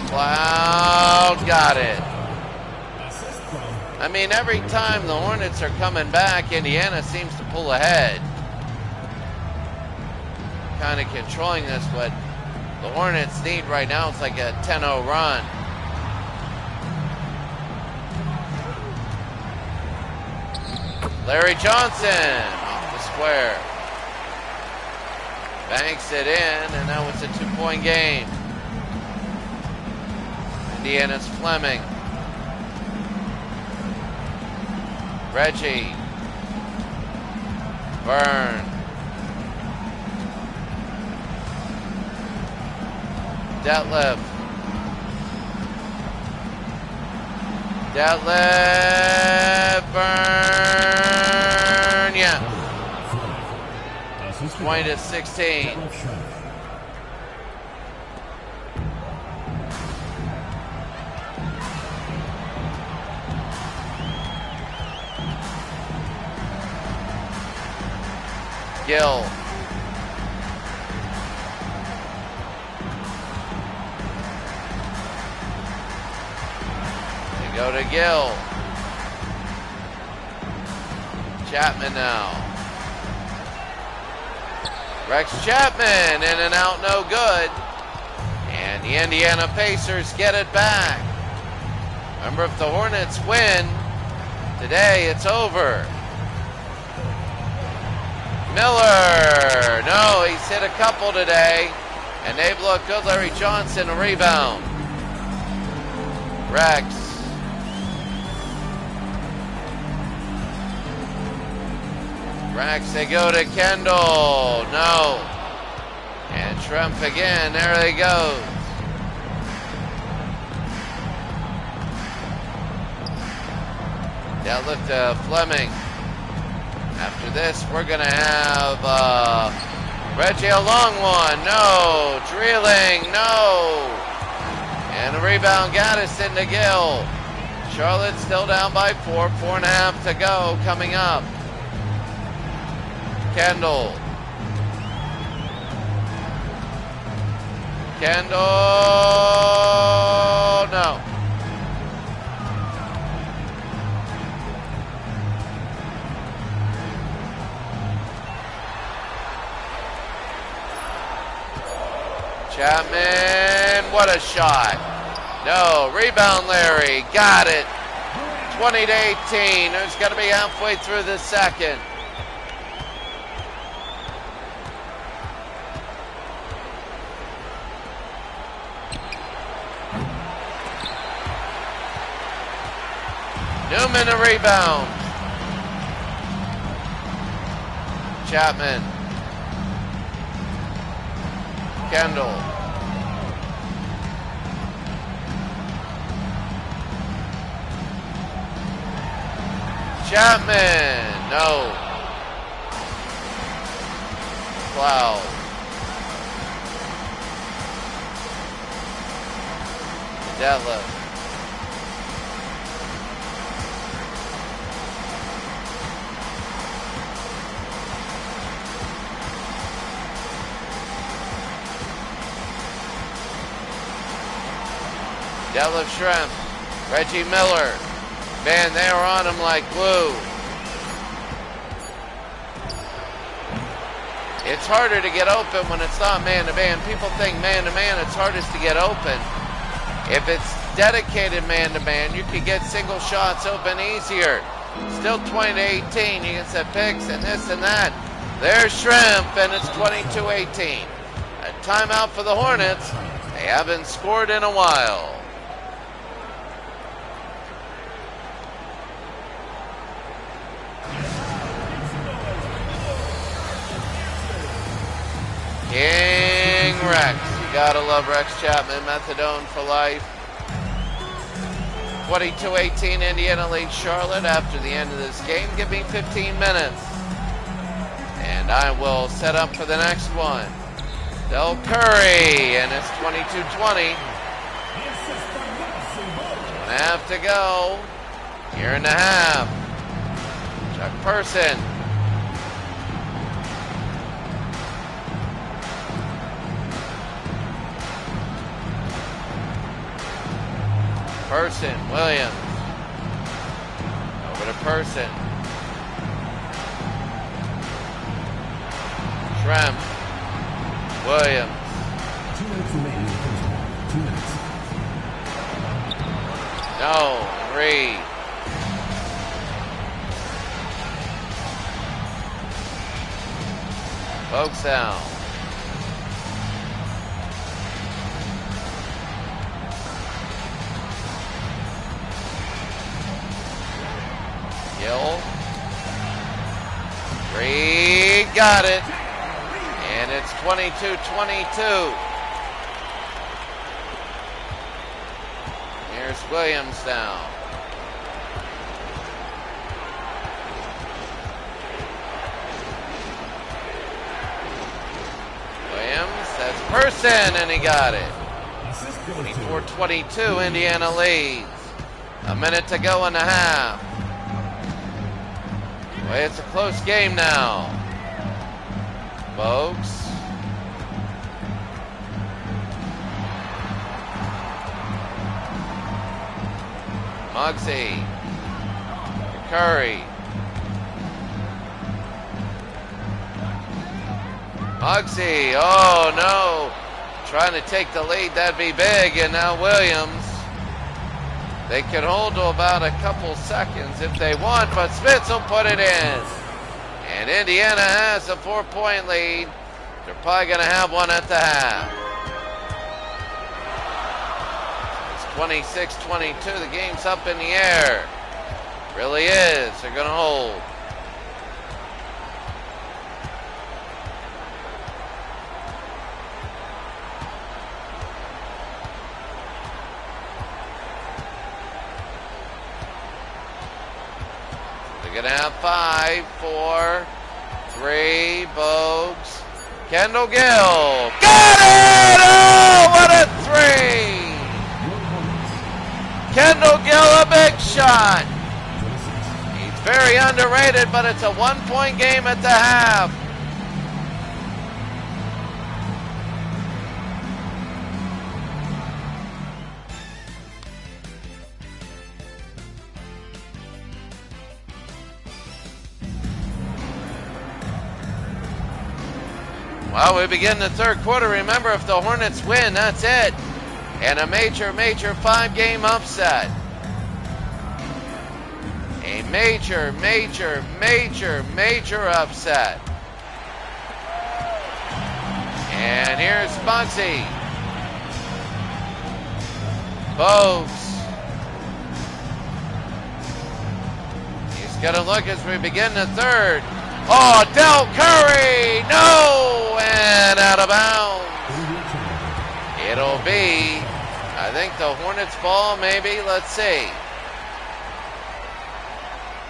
Cloud got it. I mean, every time the Hornets are coming back, Indiana seems to pull ahead. Kind of controlling this, but the Hornets need right now, it's like a 10-0 run. Larry Johnson off the square. Banks it in, and now it's a 2-point game. Indiana's Fleming. Reggie. Byrne. Detlef. Byrne. Yeah. 20-16. Gill. They go to Gill. Chapman now. Rex Chapman in and out, no good. And the Indiana Pacers get it back. Remember, if the Hornets win today, it's over. Miller, no, he's hit a couple today, and they've looked good. Larry Johnson, a rebound. Rex. Rex, they go to Kendall, no. And Trump again, there he goes. Deadlift to Fleming. After this, we're going to have Reggie, a long one. No. Drilling. No. And a rebound got us into Gill. Charlotte still down by 4. 4.5 to go coming up. Kendall. No. Chapman, what a shot. No, rebound Larry, got it. 20-18, who's going to be halfway through the second. Newman a rebound. Chapman. Chapman, no. Cloud. Detlef. Detlef Schrempf, Reggie Miller. Man, they are on him like glue. It's harder to get open when it's not man-to-man. People think man-to-man, it's hardest to get open. If it's dedicated man-to-man, you can get single shots open easier. Still 20-18. You can set picks and this and that. There's Schrempf, and it's 22-18. A timeout for the Hornets. They haven't scored in a while. King Rex. You gotta love Rex Chapman. Methadone for life. 22-18 Indiana leads Charlotte after the end of this game. Give me 15 minutes. And I will set up for the next one. Del Curry. And it's 22-20. 2.5 to go. Here in the half. Chuck Person. Person, Williams. Over to Person. Schrempf. Williams. 2 minutes remaining in the first half. 2 minutes. No, Reed. Folks down. Gill. Reed got it. And it's 22-22. Here's Williams now. Williams, that's Person, and he got it. 24-22, Indiana leads. A minute to go in the half. Well, it's a close game now, folks. Muggsy. Curry. Muggsy, oh no. Trying to take the lead, that'd be big, and now Williams. They could hold to about a couple seconds if they want, but Spitz will put it in. And Indiana has a 4-point lead. They're probably going to have one at the half. It's 26-22. The game's up in the air. Really is. They're going to hold. They're going to have 5, 4, 3, Bogues. Kendall Gill. Got it! Oh, what a 3! Kendall Gill, a big shot. He's very underrated, but it's a 1-point game at the half. Well, we begin the third quarter. Remember, if the Hornets win, that's it. And a major, major 5-game upset. A major, major, major, major upset. And here's Muggsy. Bogues. He's going to look as we begin the third. Oh, Del Curry! No! And out of bounds. It'll be, I think, the Hornets ball, maybe. Let's see.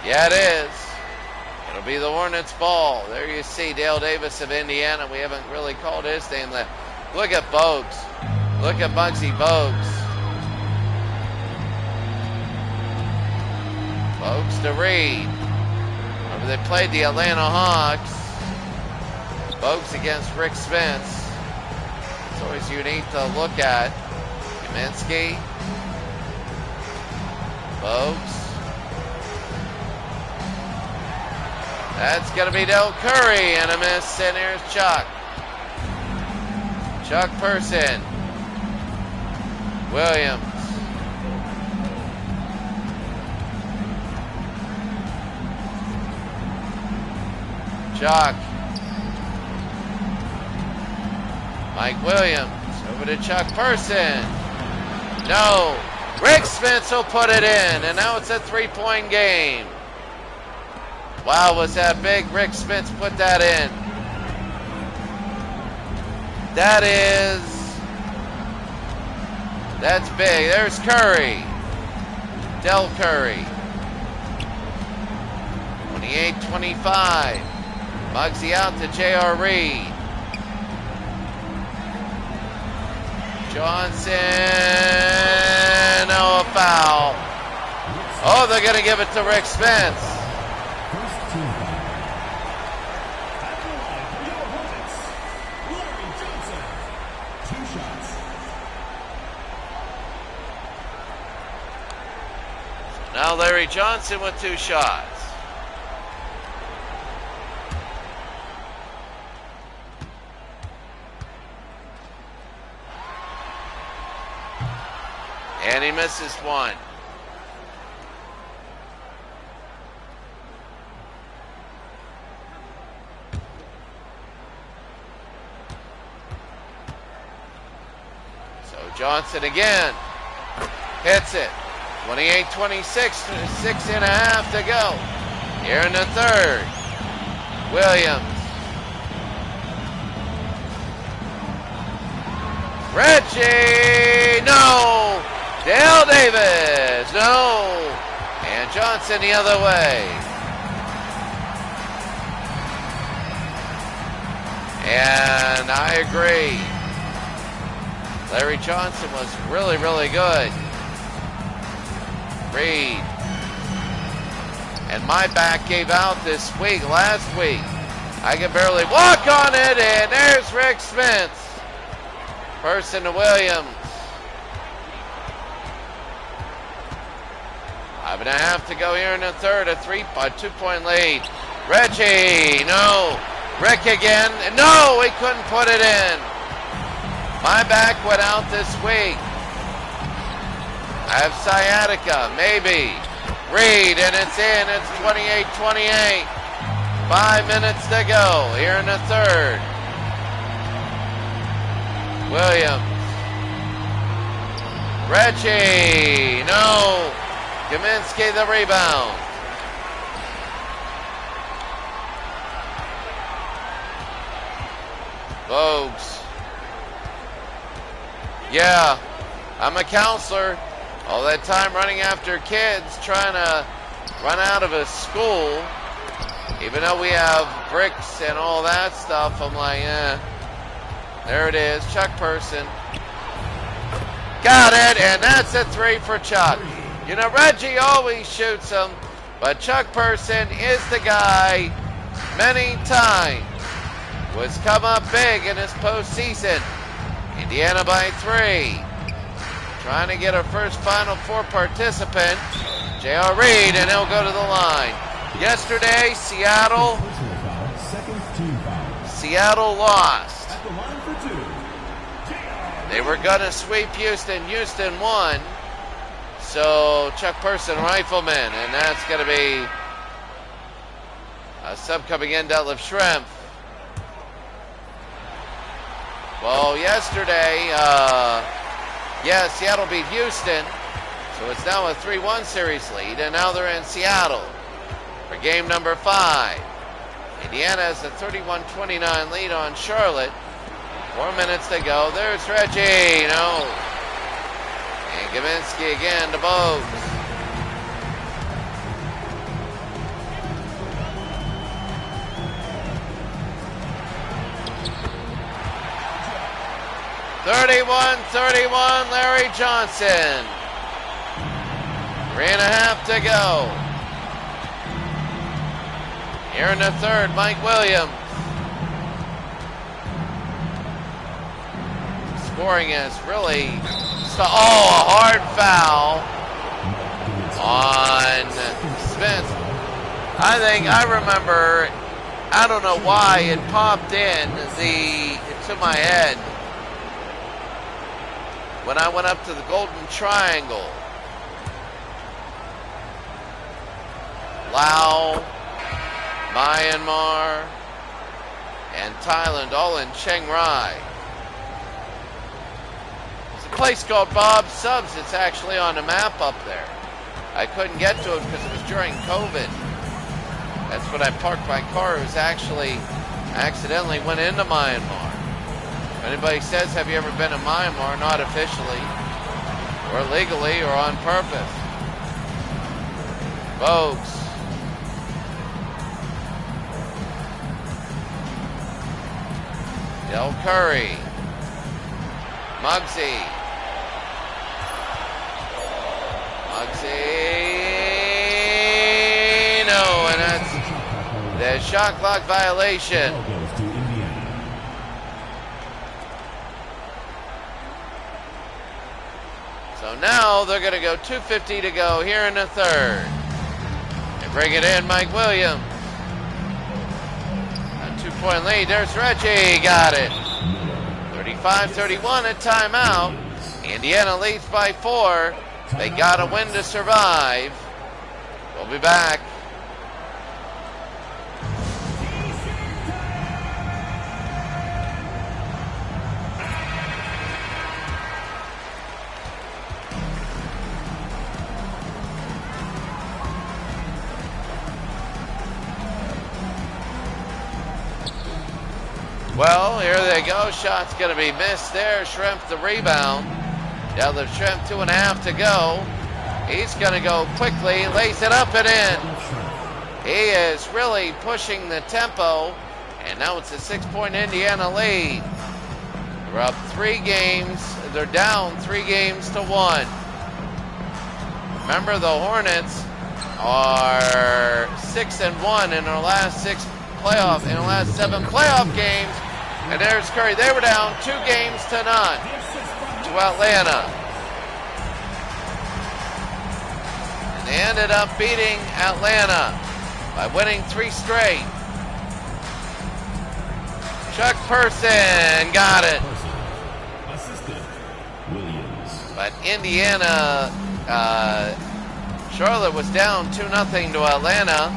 Yeah, it is. It'll be the Hornets ball. There you see Dale Davis of Indiana. We haven't really called his name. Look at Bogues. Look at Muggsy Bogues. Bogues to Reed. Remember they played the Atlanta Hawks. Bogues against Rick Spence. It's always unique to look at. Kaminsky. Bogues. That's going to be Del Curry and a miss, and here's Chuck. Chuck Person. Williams. Chuck. Mike Williams. Over to Chuck Person. No. Rick Spence will put it in, and now it's a three-point game. Wow, was that big? Rick Spence put that in. That's big. There's Curry. Del Curry. 28-25. Muggsy out to J.R. Reed. Johnson. Oh, a foul. Oh, they're going to give it to Rick Spence. First team foul. Now Larry Johnson with 2 shots. And he misses 1. So Johnson again hits it. 28-26, 6.5 to go. Here in the third. Williams. Reggie, no. Dale Davis, no. And Johnson the other way. And I agree. Larry Johnson was really, really good. Reed. And my back gave out this week, last week. I could barely walk on it, and there's Rick Spence. Person to Williams. 5.5 to go here in the third. A 2-point lead. Reggie, no. Rick again. No, he couldn't put it in. My back went out this week. I have sciatica, maybe. Reed, and it's in. It's 28-28. 5 minutes to go here in the third. Williams. Reggie, no. Kaminsky the rebound. Bogues. Yeah, I'm a counselor. All that time running after kids, trying to run out of a school. Even though we have bricks and all that stuff, I'm like, there it is, Chuck Person. Got it, and that's a 3 for Chuck. You know, Reggie always shoots them, but Chuck Person is the guy many times was come up big in his postseason. Indiana by 3. Trying to get our first Final Four participant, J.R. Reed, and he'll go to the line. Yesterday, Seattle lost. They were going to sweep Houston. Houston won. So Chuck Person, rifleman, and that's going to be a sub coming in, Detlef Schrempf. Well, yesterday, Seattle beat Houston, so it's now a 3-1 series lead, and now they're in Seattle for game number 5. Indiana has a 31-29 lead on Charlotte. 4 minutes to go. There's Reggie. No. And Kaminsky again to Bogues. 31-31, Larry Johnson. 3.5 to go. Here in the third, Mike Williams. Scoring is really, a hard foul on Smith. I remember, I don't know why it popped to my head when I went up to the Golden Triangle. Laos, Myanmar, and Thailand, all in Chiang Rai. There's a place called Bob's Subs. It's actually on the map up there. I couldn't get to it because it was during COVID. That's when I parked my car. It was actually accidentally went into Myanmar. If anybody says, have you ever been to Myanmar? Not officially, or legally, or on purpose. Folks. Del Curry. Muggsy. No, and that's the shot clock violation. So now they're going to go 2:50 to go here in the third. They bring it in, Mike Williams. A 2-point lead. There's Reggie. Got it. 35-31 at timeout. Indiana leads by 4. They got to win to survive. We'll be back. Well, here they go. Shot's going to be missed there. Schrempf the rebound. Now the Schrempf 2.5 to go. He's going to go quickly, lays it up and in. He is really pushing the tempo. And now it's a 6-point Indiana lead. They're up 3 games. They're down 3 games to 1. Remember, the Hornets are 6-1 in their last 7 playoff games. And there's Curry. They were down 2 games to none to Atlanta. And they ended up beating Atlanta by winning 3 straight. Chuck Person got it. But Indiana, Charlotte was down 2-0 to Atlanta.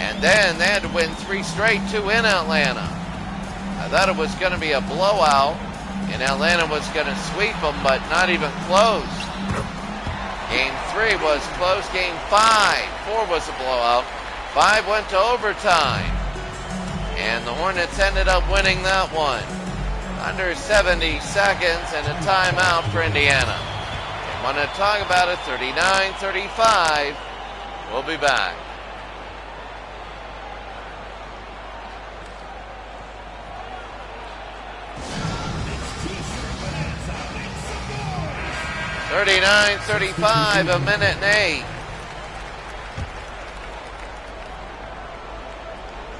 And then they had to win 3 straight to in Atlanta. I thought it was going to be a blowout, and Atlanta was going to sweep them, but not even close. Game 3 was close. Game 4 was a blowout. 5 went to overtime. And the Hornets ended up winning that one. Under 70 seconds and a timeout for Indiana. They want to talk about it, 39-35. We'll be back. 39-35, 1 minute and 8.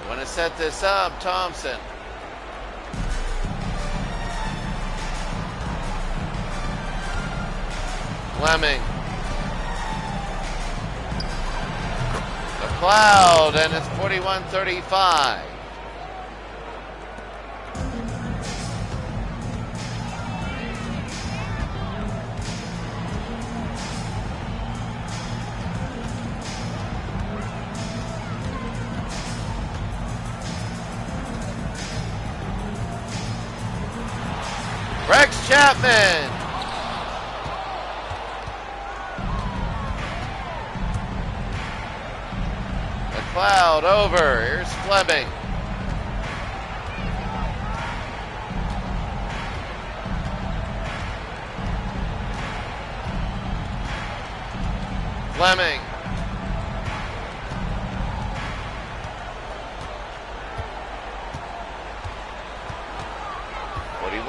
Want to set this up, Thompson. Fleming. The Cloud, and it's 41-35. Rex Chapman. The Cloud over. Here's Fleming. Fleming.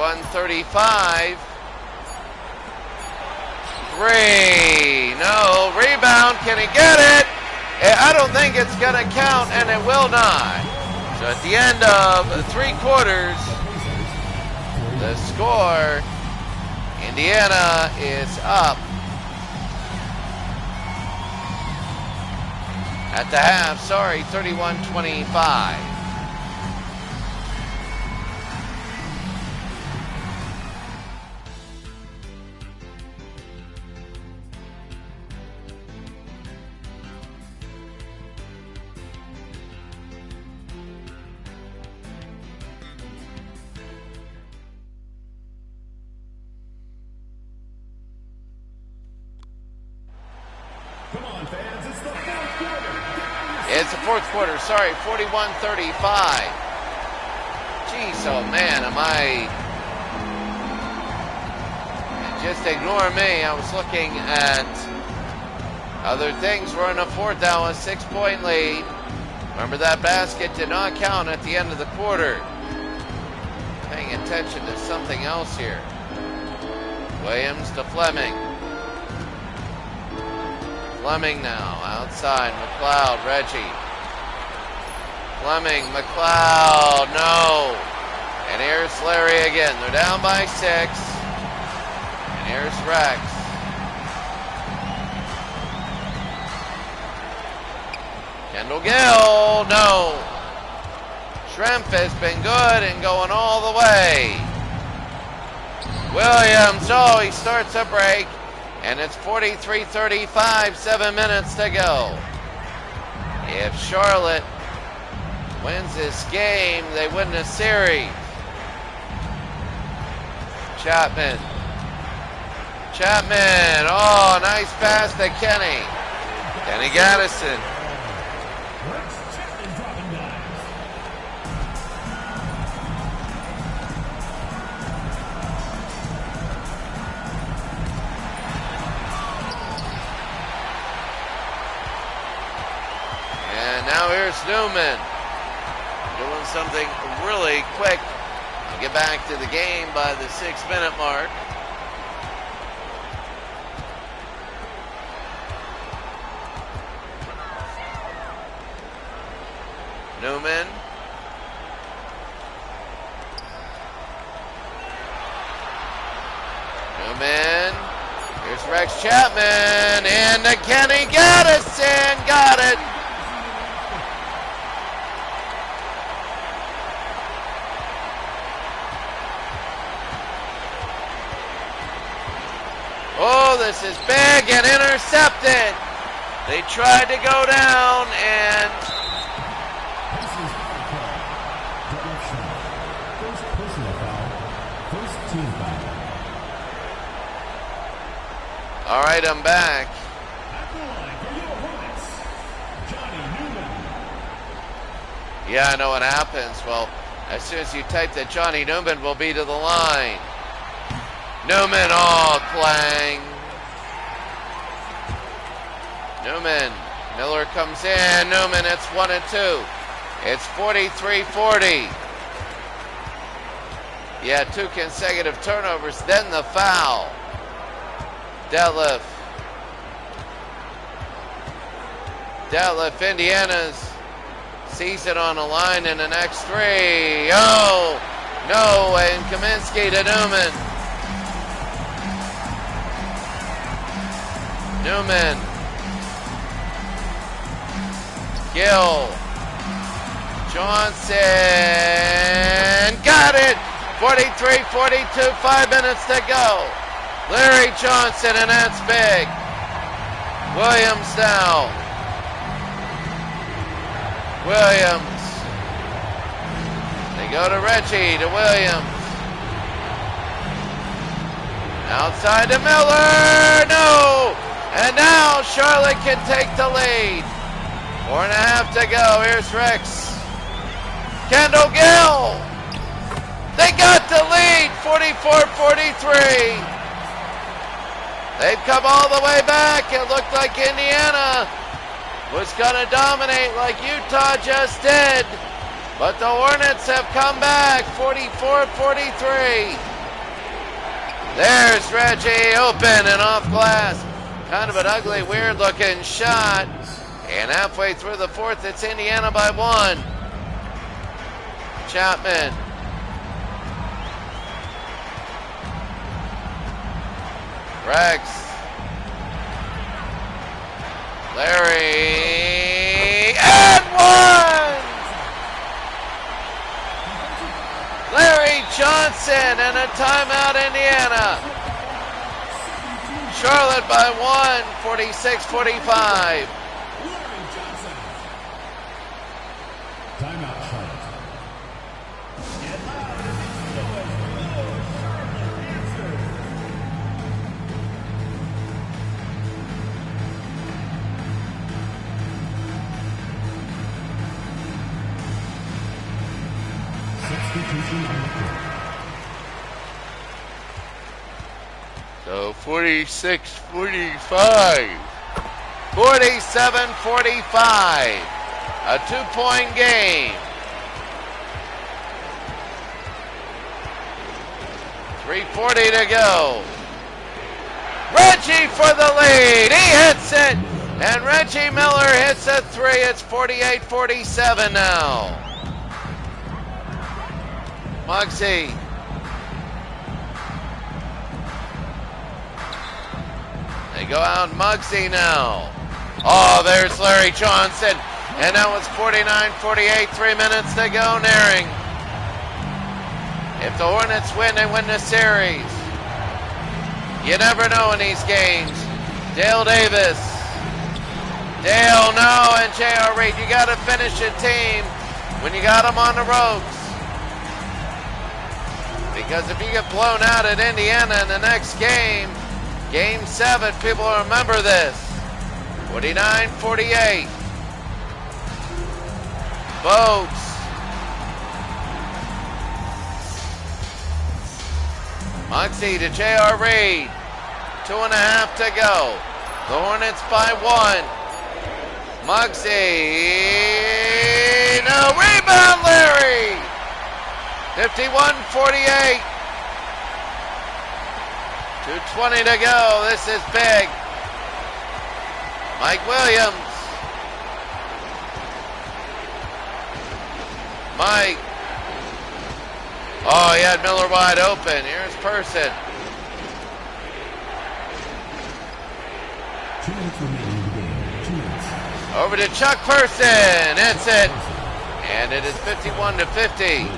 41-35. 3. No. Rebound. Can he get it? I don't think it's going to count, and it will not. So at the end of 3 quarters, the score, Indiana is up. At the half, 31-25. Come on, fans, it's the fourth quarter. It's the fourth quarter, 41-35. Jeez, oh man, am I... Just ignore me, I was looking at other things. We're in a fourth down, a 6-point lead. Remember, that basket did not count at the end of the quarter. Paying attention to something else here. Williams to Fleming. Fleming now, outside, McLeod, Reggie. Fleming, McLeod, no. And here's Larry again. They're down by 6. And here's Rex. Kendall Gill, no. Shrimp has been good and going all the way. Williams, oh, he starts a break. And it's 43-35, 7 minutes to go. If Charlotte wins this game, they win the series. Chapman. Oh, nice pass to Kenny. Kenny Gaddison. Now here's Newman doing something really quick to get back to the game by the 6-minute mark. Newman. Here's Rex Chapman and Kenny Gaddison. Got it. Oh, this is big and intercepted. They tried to go down and... This is direction. First personal foul. First team foul. All right, I'm back. At the line for your Hornets, Johnny Newman. Yeah, I know what happens. Well, as soon as you type that Johnny Newman will be to the line. Newman, oh, clang. Newman, Miller comes in. Newman, it's 1 and 2. It's 43-40. Yeah, 2 consecutive turnovers, then the foul. Detlef, Indiana's season on the line in the next 3. Oh, no, and Kaminsky to Newman. Newman. Gill. Johnson. Got it. 43-42, 5 minutes to go. Larry Johnson, and that's big. Williams now. Williams. They go to Reggie, to Williams. Outside to Miller. No. And now Charlotte can take the lead. 4.5 to go. Here's Rex. Kendall Gill. They got the lead, 44-43. They've come all the way back. It looked like Indiana was going to dominate like Utah just did. But the Hornets have come back, 44-43. There's Reggie, open and off glass. Kind of an ugly, weird-looking shot. And halfway through the fourth, it's Indiana by 1. Chapman. Rex. Larry. And 1! Larry Johnson and a timeout, Indiana. Charlotte by 1, 46-45. Timeout, Charlotte. Substitution on the court. So 46-45. 47-45. A 2-point game. 3:40 to go. Reggie for the lead. He hits it. And Reggie Miller hits a 3. It's 48-47 now. Muggsy. They go out Muggsy now. Oh, there's Larry Johnson. And that was 49-48, 3 minutes to go, Naring. If the Hornets win, they win the series. You never know in these games. Dale Davis. Dale, no, and J.R. Reed. You got to finish a team when you got them on the ropes. Because if you get blown out at Indiana in the next game, Game 7, people will remember this. 49-48. Bogues. Muggsy to J.R. Reed. 2.5 to go. The Hornets by 1. Muggsy. No, rebound, Larry. 51-48. 2:20 to go. This is big. Mike Williams. Mike. Oh, he had Miller wide open. Here's Person. 2 minutes remaining in the game. 2 minutes. Over to Chuck Person. Hits it. And it is 51-50.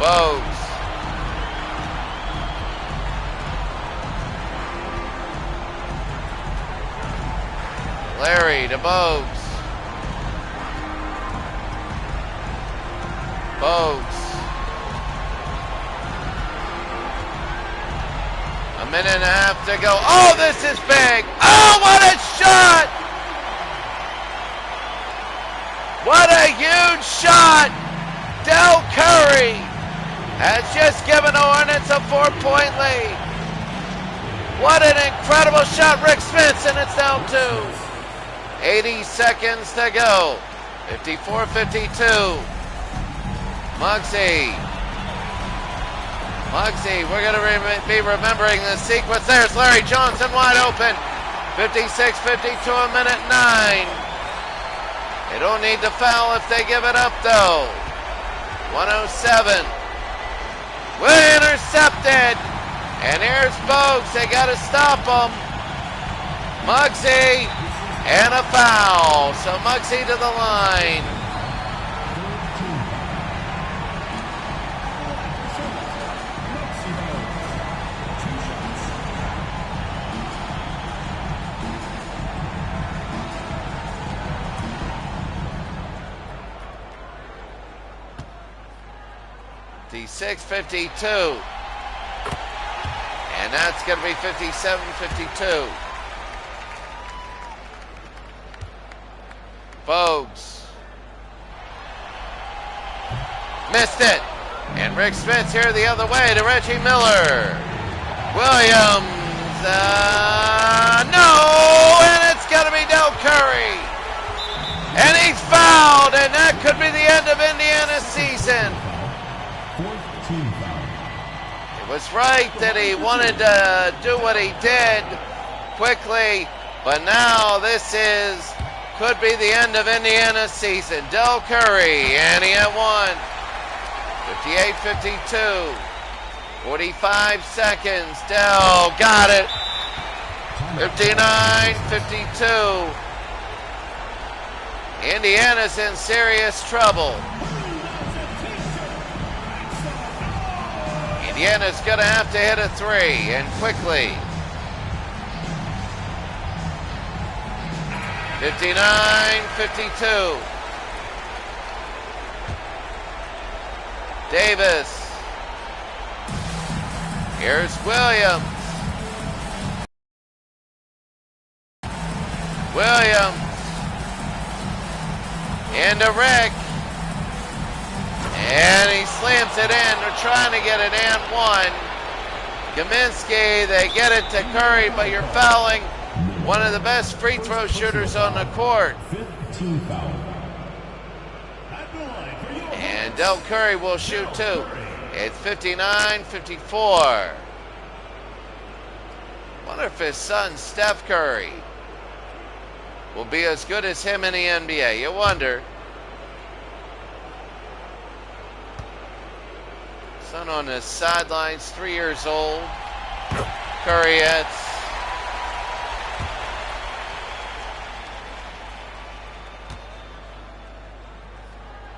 Bogues. Larry to Bogues. Bogues. A minute and a half to go. Oh, this is big. Oh, what a shot. What a huge shot. Del Curry has just given the Hornets a 4-point lead. What an incredible shot, Rick Spence, and it's down to 80 seconds to go. 54-52. Muggsy. Muggsy, we're going to be remembering this sequence. There's Larry Johnson wide open. 56-52, a minute 9. They don't need to foul if they give it up, though. 107. Well intercepted. And here's Bogues. They got to stop him. Muggsy. And a foul. So Muggsy to the line. The 6:52. And that's going to be 57-52. Bogues. Missed it. And Rick Spence here the other way to Reggie Miller. Williams. No! And it's going to be Del Curry. And he's fouled. And that could be the end of Indiana's season. was right that he wanted to do what he did quickly, but now this could be the end of Indiana's season. Del Curry, and he had one. 58-52. 45 seconds. Del got it. 59-52. Indiana's in serious trouble. Indiana's going to have to hit a three, and quickly. 59-52. Davis. Here's Williams. Williams. Into Rick. And he slams it in. They're trying to get it and one. Kaminsky, they get it to Curry, but you're fouling one of the best free throw shooters on the court. 15 foul. And Del Curry will shoot too. It's 59-54. Wonder if his son, Steph Curry, will be as good as him in the NBA. You wonder. Son on the sidelines, 3 years old. Curry hits.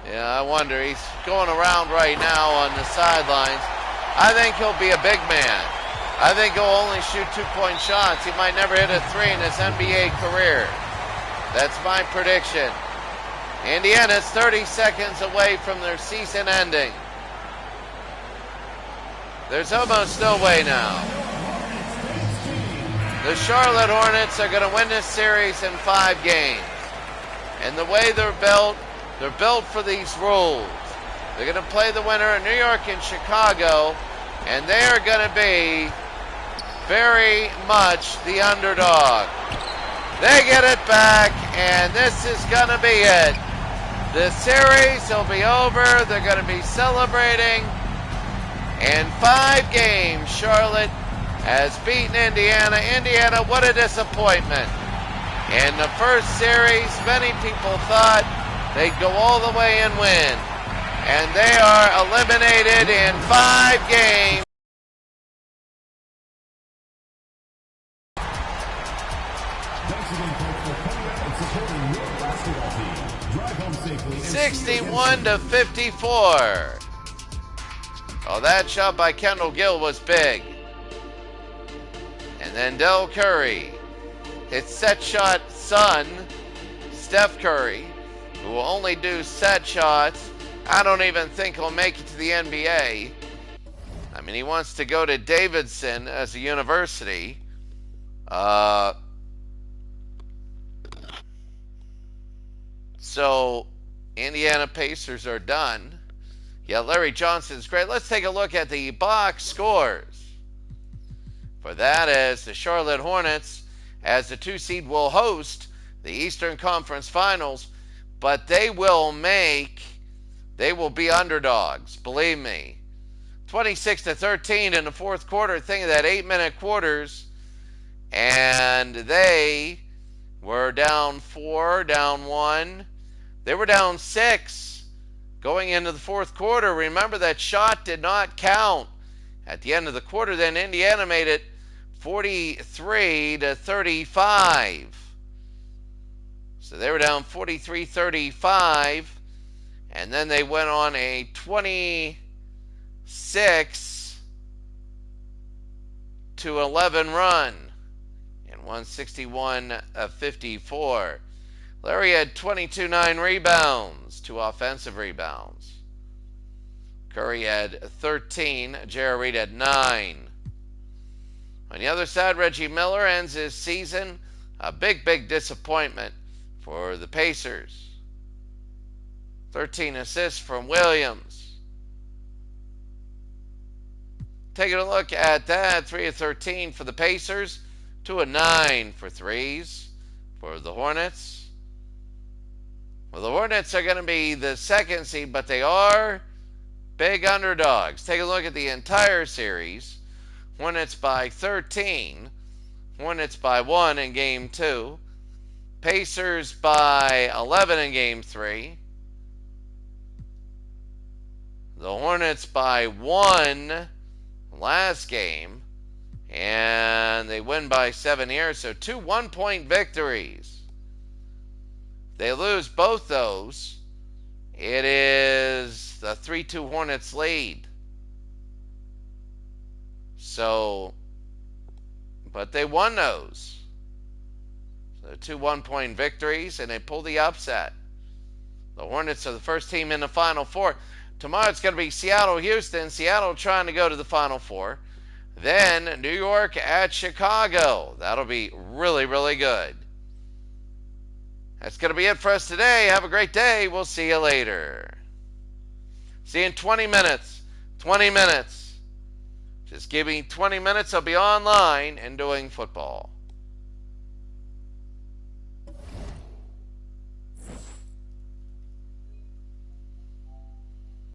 Yeah, I wonder. He's going around right now on the sidelines. I think he'll be a big man. I think he'll only shoot 2-point shots. He might never hit a three in his NBA career. That's my prediction. Indiana's 30 seconds away from their season ending. There's almost no way now. The Charlotte Hornets are going to win this series in 5 games. And the way they're built for these rules. They're going to play the winner in New York and Chicago, and they are going to be very much the underdog. They get it back, and this is going to be it. The series will be over. They're going to be celebrating. In 5 games, Charlotte has beaten Indiana. Indiana, what a disappointment. In the first series, many people thought they'd go all the way and win. And they are eliminated in 5 games. Thanks again, folks, for coming out and supporting your basketball team. Drive home safely. And 61-54. Oh, that shot by Kendall Gill was big. And then Del Curry, his set shot son, Steph Curry, who will only do set shots. I don't even think he'll make it to the NBA. I mean, he wants to go to Davidson as a university. So, Indiana Pacers are done. Yeah, Larry Johnson's great. Let's take a look at the box scores. For that is the Charlotte Hornets, as the 2 seed, will host the Eastern Conference Finals, but they will be underdogs, believe me. 26-13 in the fourth quarter. Think of that, 8-minute quarters. And they were down 4, down 1. They were down 6 going into the fourth quarter. Remember, that shot did not count at the end of the quarter. Then Indiana made it 43-35. So they were down 43-35. And then they went on a 26-11 run in 161-54. Larry had 22-9 rebounds, 2 offensive rebounds. Curry had 13. J.R. Reed had 9. On the other side, Reggie Miller ends his season a big, big disappointment for the Pacers. 13 assists from Williams. Taking a look at that, 3 of 13 for the Pacers, 2 of 9 for threes for the Hornets. Well, the Hornets are going to be the 2nd seed, but they are Big underdogs. Take a look at the entire series. Hornets by 13. Hornets by 1 in Game 2. Pacers by 11 in Game 3. The Hornets by 1 last game. And they win by 7 here. So 2 one-point victories. They lose both those. It is the 3-2 Hornets lead. So, but they won those. So 2 one-point victories, and they pulled the upset. The Hornets are the first team in the Final Four. Tomorrow it's going to be Seattle-Houston. Seattle trying to go to the Final Four. Then New York at Chicago. That'll be really, really good. That's going to be it for us today. Have a great day. We'll see you later. See you in 20 minutes. 20 minutes. Just give me 20 minutes. I'll be online and doing football.